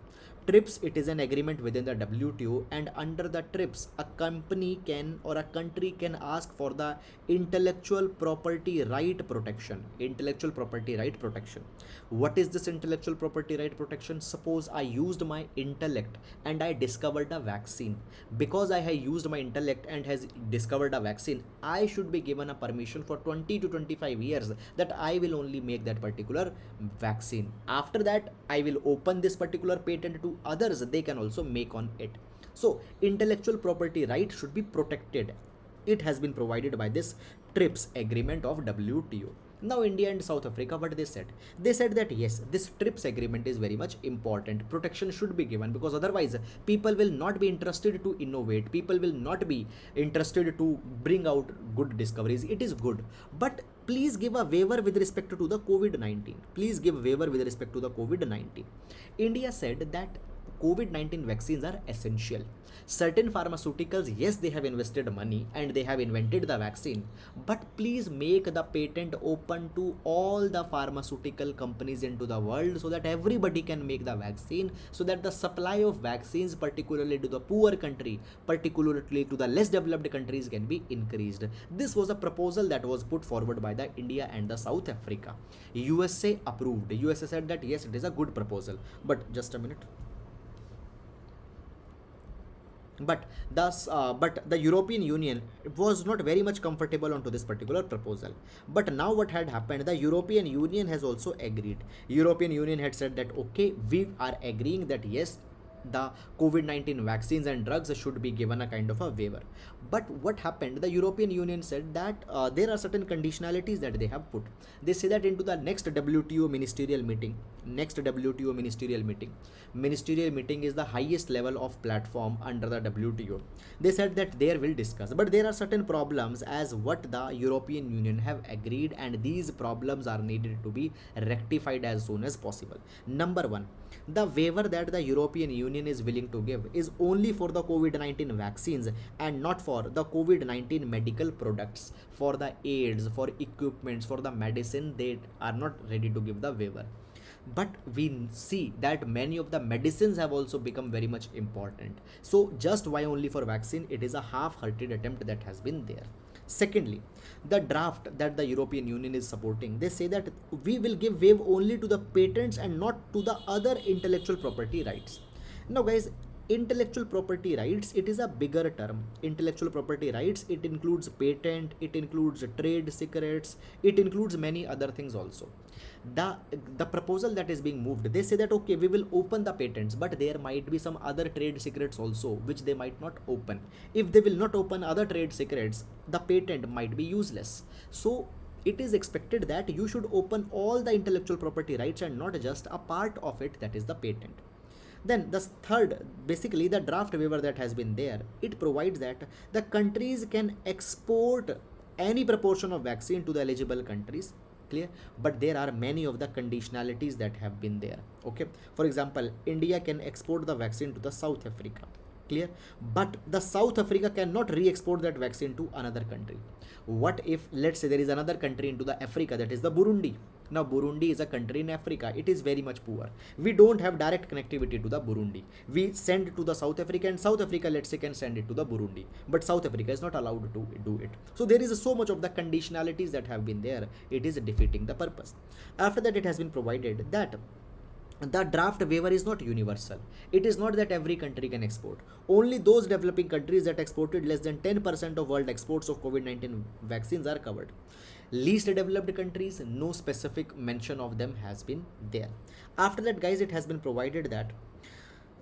TRIPS, it is an agreement within the WTO, and under the TRIPS, a company can or a country can ask for the intellectual property right protection. Intellectual property right protection. What is this intellectual property right protection? Suppose I used my intellect and I discovered a vaccine. Because I have used my intellect and has discovered a vaccine, I should be given a permission for 20 to 25 years that I will only make that particular vaccine. After that, I will open this particular patent to others, they can also make on it. So intellectual property right should be protected. It has been provided by this TRIPS agreement of WTO. Now India and South Africa, what they said that yes, this TRIPS agreement is very much important, protection should be given, because otherwise people will not be interested to innovate, people will not be interested to bring out good discoveries. It is good, but please give a waiver with respect to the COVID-19. Please give waiver with respect to the COVID-19. India said that COVID-19 vaccines are essential. Certain pharmaceuticals, yes, they have invested money and they have invented the vaccine, but please make the patent open to all the pharmaceutical companies into the world so that everybody can make the vaccine, so that the supply of vaccines, particularly to the poor country, particularly to the less developed countries, can be increased. This was a proposal that was put forward by the India and the South Africa. USA approved. USA said that yes, it is a good proposal. But just a minute. But the European Union was not very much comfortable onto this particular proposal. But now what had happened, the European Union has also agreed. European Union had said that okay, we are agreeing that yes, the COVID-19 vaccines and drugs should be given a kind of a waiver. But what happened, the European Union said that there are certain conditionalities that they have put. They say that into the next WTO ministerial meeting, ministerial meeting is the highest level of platform under the WTO. They said that there will discuss, but there are certain problems as what the European Union have agreed, and these problems are needed to be rectified as soon as possible. Number one, the waiver that the European Union is willing to give is only for the COVID-19 vaccines and not for the COVID-19 medical products. For the aids, for equipments, for the medicine, they are not ready to give the waiver. But we see that many of the medicines have also become very much important. So just why only for vaccine? It is a half-hearted attempt that has been there. Secondly, the draft that the European Union is supporting, they say that we will give waive only to the patents and not to the other intellectual property rights. Now guys, intellectual property rights, it is a bigger term. Intellectual property rights, it includes patent, it includes trade secrets, it includes many other things also. The proposal that is being moved, they say that okay, we will open the patents, but there might be some other trade secrets also which they might not open. If they will not open other trade secrets, the patent might be useless. So it is expected that you should open all the intellectual property rights and not just a part of it, that is the patent. Then the third, basically the draft waiver that has been there, it provides that the countries can export any proportion of vaccine to the eligible countries. Clear? But there are many of the conditionalities that have been there. Okay, for example, India can export the vaccine to the South Africa. Clear? But the South Africa cannot re-export that vaccine to another country. What if, let's say, there is another country into the Africa, that is the Burundi. Now Burundi is a country in Africa, it is very much poor. We don't have direct connectivity to the Burundi. We send to the South Africa, and South Africa, let's say, can send it to the Burundi, but South Africa is not allowed to do it. So there is so much of the conditionalities that have been there, it is defeating the purpose. After that, it has been provided that the draft waiver is not universal. It is not that every country can export. Only those developing countries that exported less than 10% of world exports of COVID-19 vaccines are covered. Least developed countries, no specific mention of them has been there. After that, guys, it has been provided that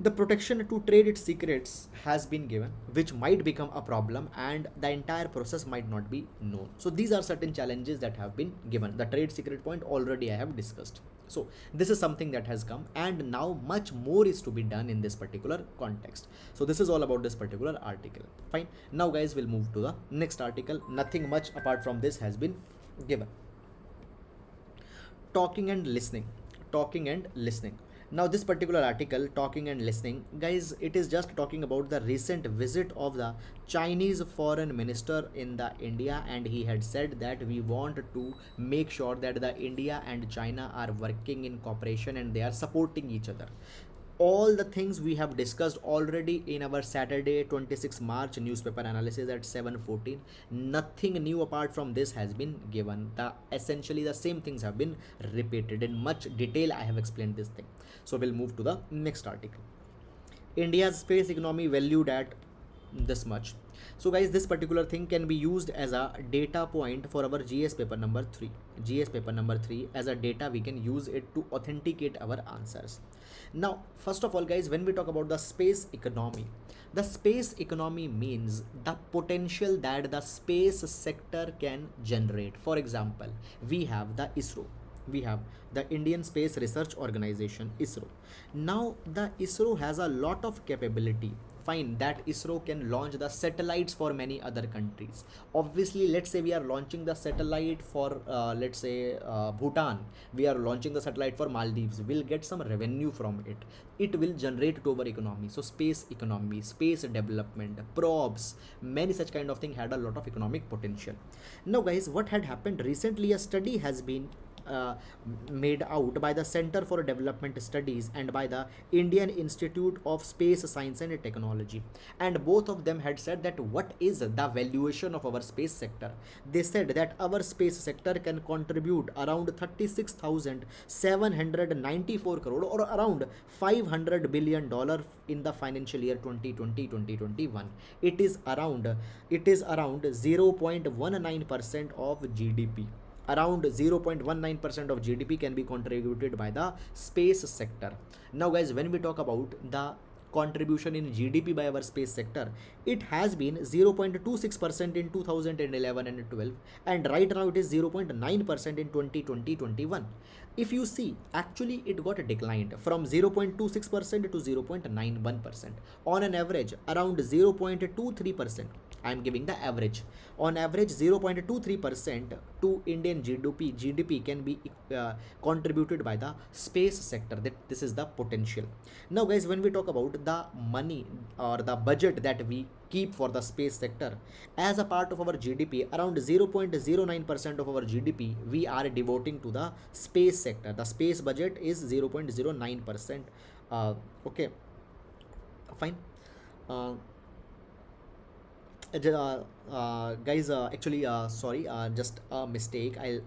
the protection to trade secrets has been given, which might become a problem, and the entire process might not be known. So these are certain challenges that have been given. The trade secret point already I have discussed. So this is something that has come, and now much more is to be done in this particular context. So this is all about this particular article. Fine. Now guys, we'll move to the next article. Nothing much apart from this has been given. Talking and listening. Now this particular article, talking and listening, guys, it is just talking about the recent visit of the Chinese foreign minister in the India, and he had said that we want to make sure that the India and China are working in cooperation and they are supporting each other. All the things we have discussed already in our Saturday 26 March newspaper analysis at 7:14. Nothing new apart from this has been given. The essentially the same things have been repeated in much detail. I have explained this thing. So we'll move to the next article. India's space economy valued at this much. So guys, this particular thing can be used as a data point for our GS paper number 3. GS paper number 3 as a data, we can use it to authenticate our answers. Now, first of all guys, when we talk about the space economy means the potential that the space sector can generate. For example, we have the ISRO, we have the Indian Space Research Organization, ISRO. Now the ISRO has a lot of capability. Fine, that ISRO can launch the satellites for many other countries. Obviously, let's say we are launching the satellite for let's say Bhutan, we are launching the satellite for Maldives, we'll get some revenue from it. It will generate to our economy. So space economy, space development, probes, many such kind of thing had a lot of economic potential. Now guys, what had happened recently, a study has been uh, made out by the Center for Development Studies and by the Indian Institute of Space Science and Technology, and both of them had said that what is the valuation of our space sector. They said that our space sector can contribute around 36,794 crore or around $500 billion in the financial year 2020-2021. It is around 0.19% of GDP. Around 0.19% of GDP can be contributed by the space sector. Now guys, when we talk about the contribution in GDP by our space sector, it has been 0.26% in 2011 and 12, and right now it is 0.9% in 2020-21. If you see, actually it got declined from 0.26% to 0.91%. On an average, around 0.23%. I am giving the average. On average, 0.23% to Indian GDP can be contributed by the space sector. That this is the potential. Now, guys, when we talk about the money or the budget that we keep for the space sector, as a part of our GDP, around 0.09% of our GDP we are devoting to the space sector. The space budget is 0.09%. Okay, fine. Uh, guys, actually sorry, just a mistake, I'll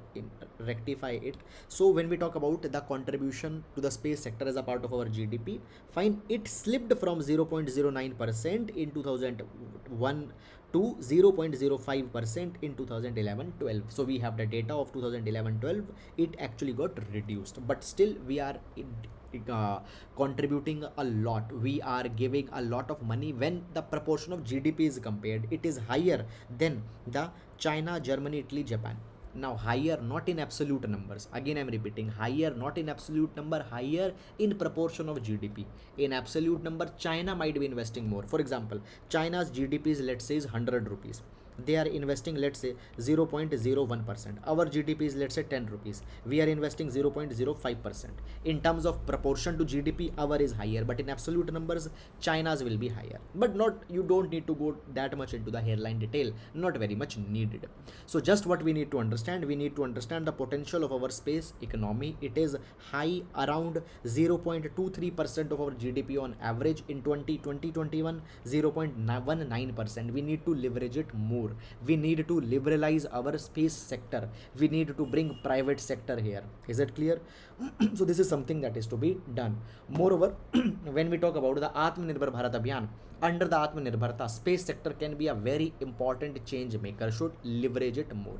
rectify it. So when we talk about the contribution to the space sector as a part of our GDP, fine, it slipped from 0.09% in 2001 to 0.05% in 2011-12. So we have the data of 2011-12. It actually got reduced, but still we are uh, contributing a lot. We are giving a lot of money. When the proportion of GDP is compared, it is higher than the China, Germany, Italy, Japan. Now higher not in absolute numbers, again I'm repeating, higher not in absolute number, higher in proportion of GDP. In absolute number, China might be investing more. For example, China's GDP is, let's say, is 100 rupees. They are investing, let's say, 0.01%. Our GDP is, let's say, 10 rupees. We are investing 0.05%. In terms of proportion to GDP, our is higher, but in absolute numbers, China's will be higher. But not, you don't need to go that much into the hairline detail, not very much needed. So just what we need to understand, we need to understand the potential of our space economy. It is high, around 0.23% of our GDP on average in 2020-21, 0.19%. We need to leverage it more. We need to liberalize our space sector. We need to bring private sector here. Is it clear? So this is something that is to be done. Moreover, when we talk about the Atmanirbhar Bharat Abhiyan, under the Atmanirbharta, space sector can be a very important change maker, should leverage it more.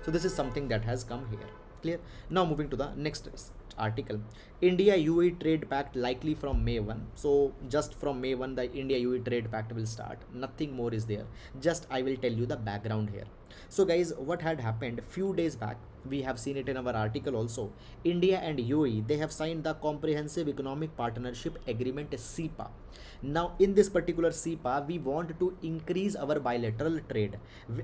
So this is something that has come here. Clear? Now moving to the next article. India UAE trade pact likely from May 1. So just from May 1 the India UAE trade pact will start. Nothing more is there. Just I will tell you the background here. So guys, what had happened few days back, we have seen it in our article also. India and UAE, they have signed the Comprehensive Economic Partnership Agreement, CEPA. Now in this particular CEPA, we want to increase our bilateral trade.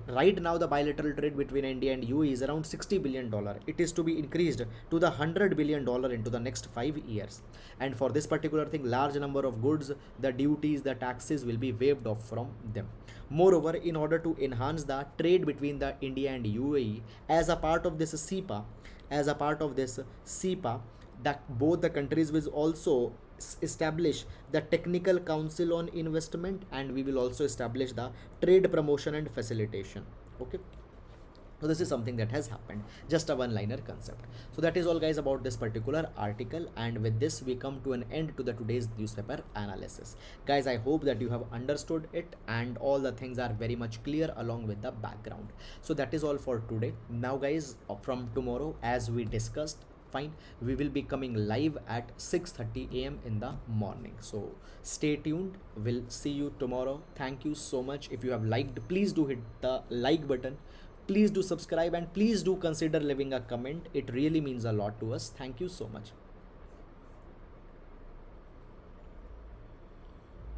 Right now the bilateral trade between India and UAE is around $60 billion. It is to be increased to the $100 billion into the next 5 years. And for this particular thing, large number of goods, the duties, the taxes will be waived off from them. Moreover, in order to enhance the trade between the India and UAE, as a part of this CEPA, that both the countries will also establish the technical council on investment, and we will also establish the trade promotion and facilitation. Okay, so this is something that has happened, just a one liner concept. So that is all guys about this particular article, and with this we come to an end to the today's newspaper analysis. Guys, I hope that you have understood it and all the things are very much clear along with the background. So that is all for today. Now guys, from tomorrow, as we discussed, fine, we will be coming live at 6:30 a.m. in the morning. So stay tuned, we'll see you tomorrow. Thank you so much. If you have liked, please do hit the like button, please do subscribe, and please do consider leaving a comment. It really means a lot to us. Thank you so much.